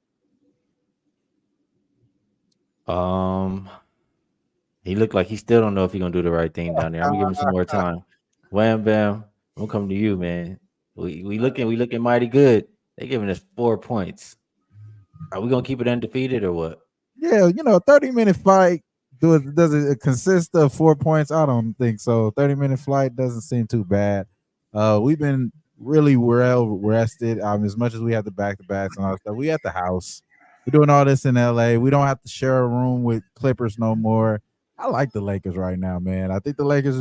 He looked like he still don't know if he's gonna do the right thing down there. I'm gonna give him some more time. Wham Bam, I'm gonna come to you, man. We looking mighty good. They giving us 4 points. Are we gonna keep it undefeated or what? Yeah, 30-minute fight. Does it consist of 4 points? I don't think so. 30-minute flight doesn't seem too bad. We've been really well rested. As much as we have the back-to-backs and all that stuff, we at the house. We're doing all this in LA. We don't have to share a room with Clippers no more. I like the Lakers right now, man. I think the Lakers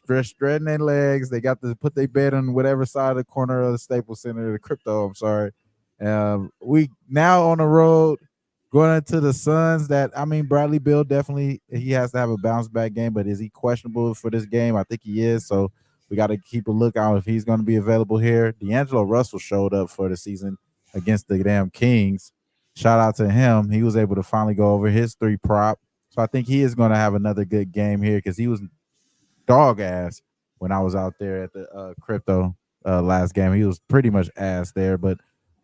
are spreading their legs. They got to put their bet on whatever side of the corner of the Staples Center, the crypto. I'm sorry. We now on the road going into the Suns. Bradley Beal definitely he has to have a bounce back game, but is he questionable for this game? I think he is. So we got to keep a lookout if he's going to be available here. D'Angelo Russell showed up for the season against the damn Kings. Shout out to him. He was able to finally go over his 3 prop. So I think he is going to have another good game here because he was dog ass when I was out there at the crypto last game. He was pretty much ass there. But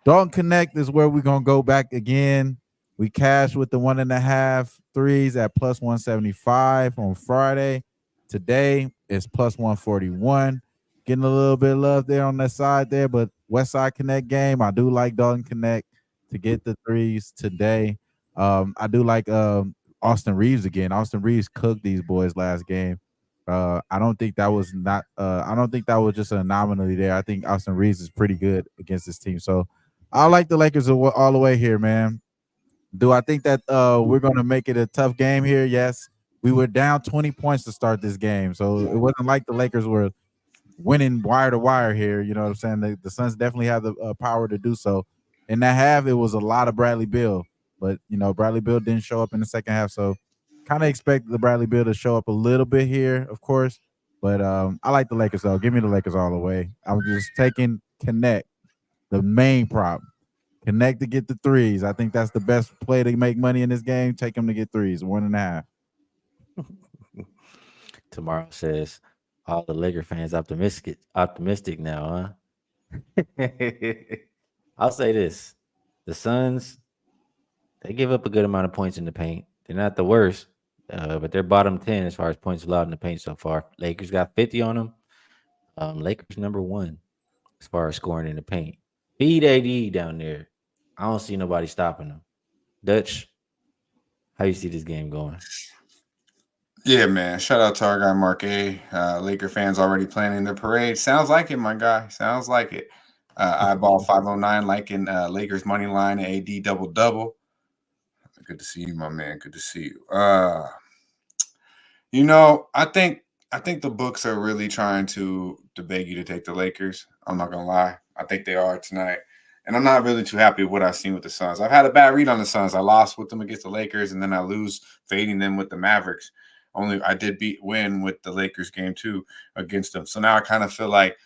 Dalton Connect is where we're going to go back again. We cashed with the 1.5 threes at plus 175 on Friday. Today it's plus 141. Getting a little bit of love there on that side there. But Westside Connect game, I do like Dalton Connect to get the threes today. I do like Austin Reeves again. Austin Reeves cooked these boys last game. I don't think that was just an anomaly there. I think Austin Reeves is pretty good against this team. So I like the Lakers all the way here, man. Do I think that we're gonna make it a tough game here? Yes. We were down 20 points to start this game. So it wasn't like the Lakers were winning wire to wire here. You know what I'm saying? The Suns definitely have the power to do so. In that half, it was a lot of Bradley Beal. But, Bradley Beal didn't show up in the second half. So kind of expect the Bradley Beal to show up a little bit here, of course. But I like the Lakers, though. Give me the Lakers all the way. I'm just taking Connect, the main prop. Connect to get the threes. I think that's the best play to make money in this game. Take them to get threes, 1.5. Tomorrow says all the Laker fans optimistic now, huh? I'll say this. The Suns, they give up a good amount of points in the paint. They're not the worst, but they're bottom 10 as far as points allowed in the paint so far. Lakers got 50 on them. Lakers number 1 as far as scoring in the paint. Feed AD down there. I don't see nobody stopping them. Dutch, how you see this game going? Yeah, man. Shout out to our guy Mark A. Laker fans already planning the parade. Sounds like it, my guy. Sounds like it. Eyeball 509 liking Lakers money line AD double. Good to see you, my man. Good to see you. I think the books are really trying to beg you to take the Lakers. I'm not gonna lie. I think they are tonight. And I'm not really too happy with what I've seen with the Suns. I've had a bad read on the Suns. I lost with them against the Lakers, and then I lose fading them with the Mavericks. Only I did win with the Lakers game too against them. So now I kind of feel like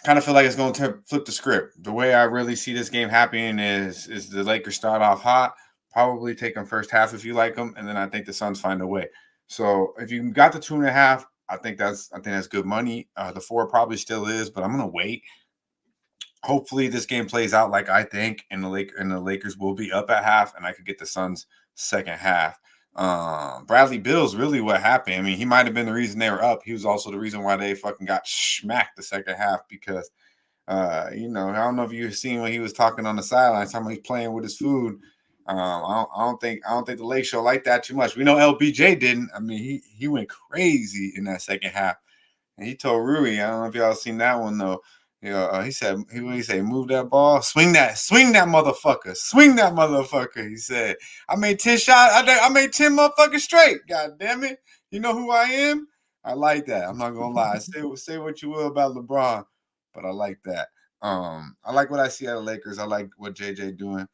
it's going to flip the script. The way I really see this game happening is the Lakers start off hot, probably take them first half if you like them, and then I think the Suns find a way. So if you got the 2.5, I think that's good money. The 4 probably still is, but I'm going to wait. Hopefully this game plays out like I think, and the Lakers will be up at half, and I could get the Suns second half. Bradley Beal's really what happened. I mean, he might have been the reason they were up. He was also the reason why they fucking got smacked the second half because, I don't know if you've seen when he was talking on the sidelines, how he's playing with his food. I don't think the Lake Show liked that too much. We know LBJ didn't. I mean, he went crazy in that second half, and he told Rui. I don't know if y'all seen that one though. He said, move that ball, swing that motherfucker. He said, I made 10 shots. I made 10 motherfuckers straight. God damn it. You know who I am? I like that. I'm not going to lie. Say what you will about LeBron, but I like that. I like what I see out of Lakers. I like what JJ doing.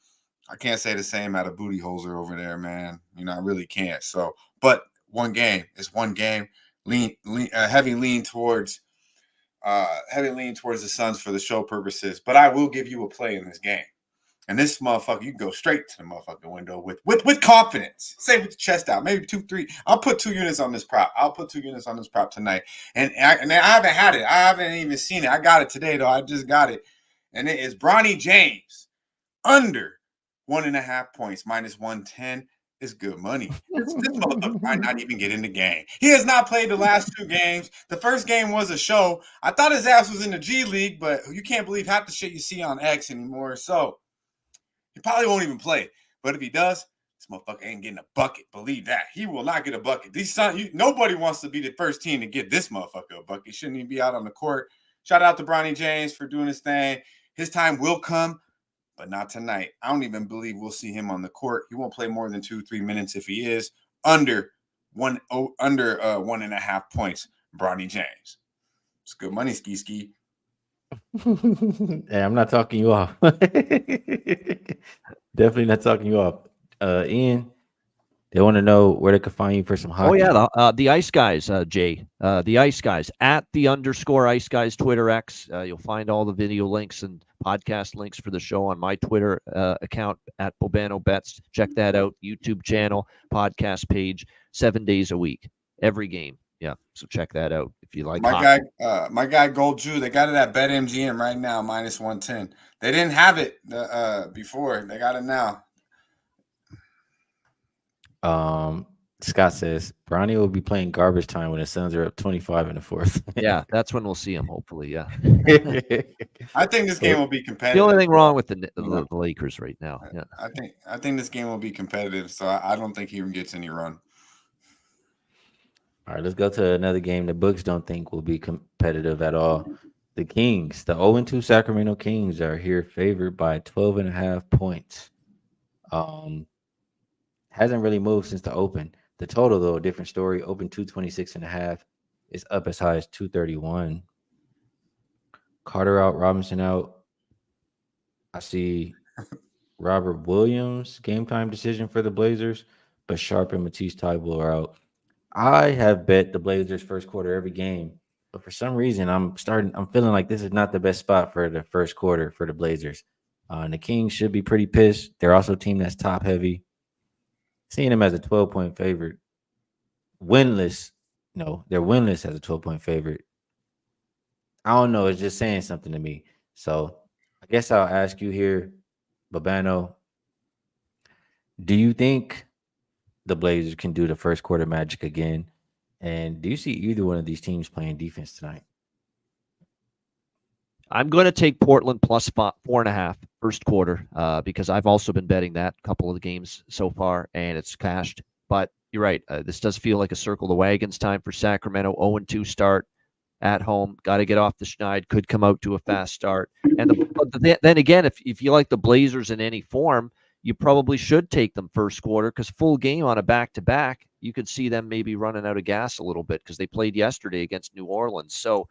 I can't say the same out of Booty Holzer over there, man. I really can't. So, but one game. It's one game. Heavy lean towards the Suns for the show purposes, but I will give you a play in this game. And this motherfucker, you can go straight to the motherfucking window with confidence. Say with the chest out, maybe 2, 3. I'll put 2 units on this prop. Tonight. And I haven't had it. I haven't even seen it. I got it today though. I just got it, and it is Bronny James under 1.5 points minus 110. Is good money. This motherfucker might not even get in the game. He has not played the last 2 games. The first game was a show. I thought his ass was in the G League, but you can't believe half the shit you see on X anymore. So he probably won't even play. But if he does, this motherfucker ain't getting a bucket. Believe that. He will not get a bucket. Nobody wants to be the first team to get this motherfucker a bucket. He shouldn't even be out on the court. Shout out to Bronny James for doing his thing. His time will come. But not tonight. I don't even believe we'll see him on the court. He won't play more than 2-3 minutes if he is. Under under 1.5 points. Bronny James. It's good money, Skee. Hey, I'm not talking you off. Definitely not talking you off. Ian, they want to know where they can find you for some hockey. Oh yeah, the Ice Guys, Jay. The Ice Guys at _ Ice Guys Twitter X. You'll find all the video links and podcast links for the show on my Twitter account at Bobano Bets. Check that out. YouTube channel, podcast page, 7 days a week, every game. Yeah, so check that out if you like. My guy Gold Jew. They got it at BetMGM right now, -110. They didn't have it before. They got it now. Scott says Bronny will be playing garbage time when the Suns are up 25 in the fourth. Yeah, that's when we'll see him. Hopefully, yeah. I think this game will be competitive. The only thing wrong with the Lakers right now. Yeah, I think this game will be competitive. So I don't think he even gets any run. All right, let's go to another game the books don't think will be competitive at all. The Kings, the 0-2 Sacramento Kings, are here favored by 12.5 points. Hasn't really moved since the open. The total, though, a different story. Open 226.5 is up as high as 231. Carter out, Robinson out. I see Robert Williams, game time decision for the Blazers, but Sharp and Matisse Thybulle are out. I have bet the Blazers first quarter every game, but for some reason I'm feeling like this is not the best spot for the first quarter for the Blazers. And the Kings should be pretty pissed. They're also a team that's top heavy. Seeing them as a 12-point favorite. Winless. No, they're winless as a 12-point favorite. I don't know. It's just saying something to me. So I guess I'll ask you here, Babano, do you think the Blazers can do the first quarter magic again? And do you see either one of these teams playing defense tonight? I'm going to take Portland plus 4.5 first quarter because I've also been betting that a couple of the games so far, and it's cashed. But you're right. This does feel like a circle the wagons time for Sacramento. 0-2 start at home. Got to get off the schneid. Could come out to a fast start. And then again, if you like the Blazers in any form, you probably should take them first quarter because full game on a back-to-back, you could see them maybe running out of gas a little bit because they played yesterday against New Orleans. So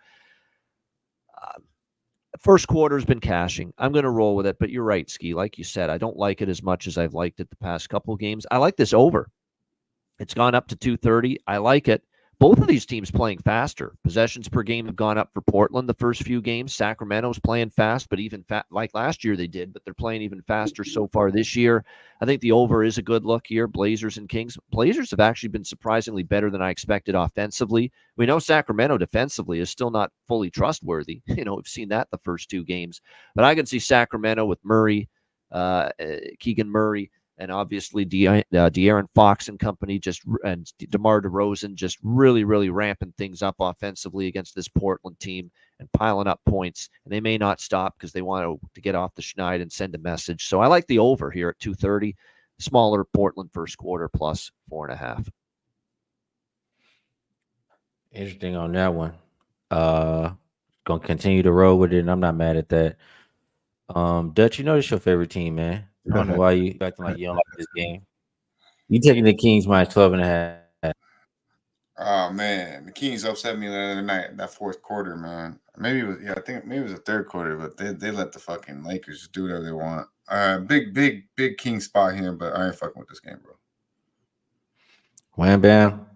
first quarter has been cashing. I'm going to roll with it, but you're right, Skee. Like you said, I don't like it as much as I've liked it the past couple of games. I like this over. It's gone up to 230. I like it. Both of these teams playing faster. Possessions per game have gone up for Portland the first few games. Sacramento's playing fast, but even like last year they did, but they're playing even faster so far this year. I think the over is a good look here. Blazers and Kings. Blazers have actually been surprisingly better than I expected offensively. We know Sacramento defensively is still not fully trustworthy. We've seen that the first two games. But I can see Sacramento with Murray, Keegan Murray, and obviously De'Aaron Fox and company and DeMar DeRozan just really, really ramping things up offensively against this Portland team and piling up points. And they may not stop because they want to get off the schneid and send a message. So I like the over here at 230. Smaller Portland first quarter plus 4.5. Interesting on that one. Gonna continue to roll with it, and I'm not mad at that. Dutch, this your favorite team, man. I don't know why you acting like you don't like this game. You taking the Kings minus 12.5. Oh man, the Kings upset me the other night. That fourth quarter, man. Maybe it was I think maybe it was the third quarter, but they let the fucking Lakers just do whatever they want. Big King spot here, but I ain't fucking with this game, bro. Wham bam.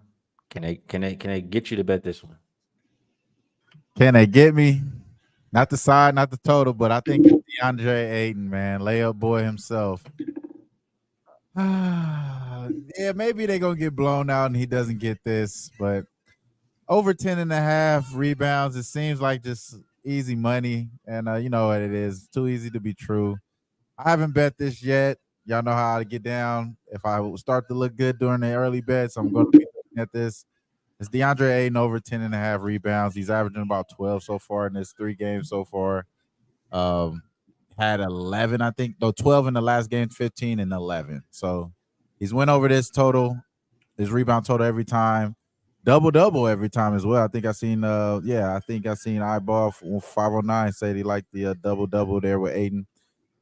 Can they get you to bet this one? Can they get me? Not the side, not the total, but I think DeAndre Ayton, man, layup boy himself. Yeah, maybe they're going to get blown out and he doesn't get this, but over 10.5 rebounds, it seems like just easy money. And you know what it is. Too easy to be true. I haven't bet this yet. Y'all know how to get down. If I start to look good during the early bets, I'm going to be looking at this. It's DeAndre Ayton over 10.5 rebounds. He's averaging about 12 so far in his 3 games so far. Had 11, I think, 12 in the last game, 15 and 11. So he's went over this total, his rebound total every time. Double every time as well. I think I seen Eyeball 509 said he liked the double there with Ayton.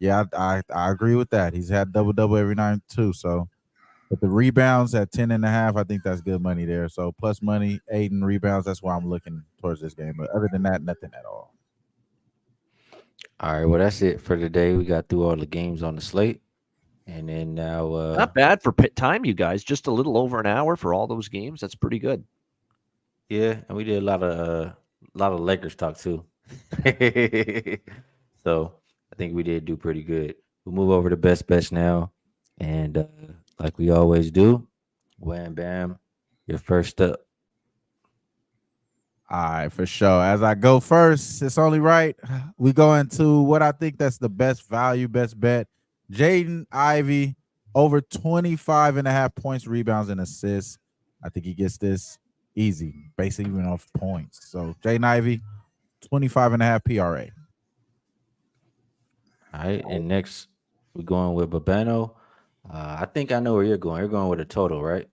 Yeah, I agree with that. He's had double every night too. So But the rebounds at 10.5, I think that's good money there. So plus money, 8 and rebounds. That's why I'm looking towards this game. But other than that, nothing at all. All right, well that's it for today. We got through all the games on the slate, and then now Not bad for time, you guys. Just a little over an hour for all those games. That's pretty good. yeah, and we did a lot of Lakers talk too. So I think we did do pretty good. We'll move over to best bets now, and like we always do, wham bam, you're first up. All right, for sure. As I go first, it's only right. We go into what I think that's the best value, best bet. Jaden Ivey over 25.5 points, rebounds, and assists. I think he gets this easy, basically even off points. So Jaden Ivey, 25.5 PRA. All right, and next we're going with Babano. I think I know where you're going. You're going with a total, right?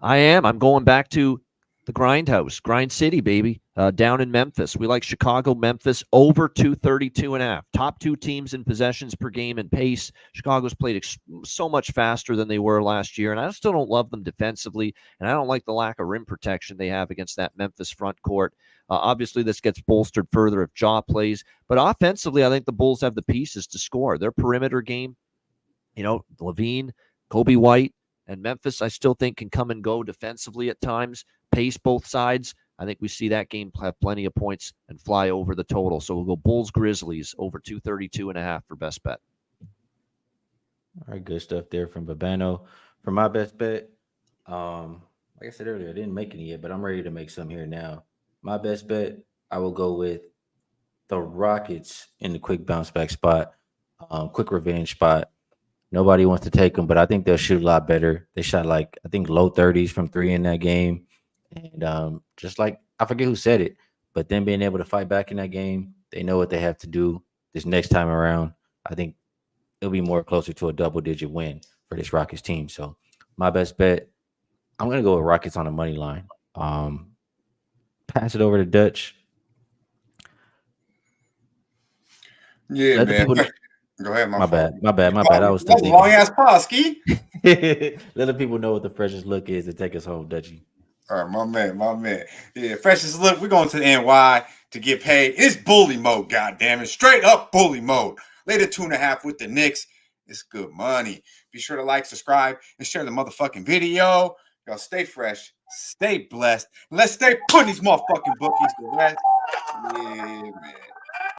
I am. I'm going back to the Grindhouse, Grind City, baby, down in Memphis. We like Chicago, Memphis, over 232.5. Top two teams in possessions per game and pace. Chicago's played so much faster than they were last year, and I still don't love them defensively, and I don't like the lack of rim protection they have against that Memphis front court. Obviously, this gets bolstered further if Jaw plays, but offensively, I think the Bulls have the pieces to score. Their perimeter game, Levine, Kobe White, and Memphis, I still think can come and go defensively at times, pace both sides. I think we see that game have plenty of points and fly over the total. So we'll go Bulls Grizzlies over 232.5 for best bet. All right, good stuff there from Babano. For my best bet, like I said earlier, I didn't make any yet, but I'm ready to make some here now. My best bet, I will go with the Rockets in the quick bounce back spot, quick revenge spot. Nobody wants to take them, but I think they'll shoot a lot better. They shot I think low 30s from 3 in that game. And just like, I forget who said it, but them being able to fight back in that game, they know what they have to do this next time around. I think it'll be more closer to a double-digit win for this Rockets team. So my best bet, I'm going to go with Rockets on the money line. Pass it over to Dutch. Yeah, Let the man. people- Go ahead, My bad. I was That's a thinking. long ass pause, Skee. Let the people know what the freshest look is to take us home, Dutchie. All right, my man. Yeah, freshest look. We're going to the NY to get paid. It's bully mode, goddammit. Straight up bully mode. Later 2.5 with the Knicks. It's good money. Be sure to like, subscribe, and share the motherfucking video. Y'all stay fresh, stay blessed, and let's stay putting these motherfucking bookies to rest. Yeah, man.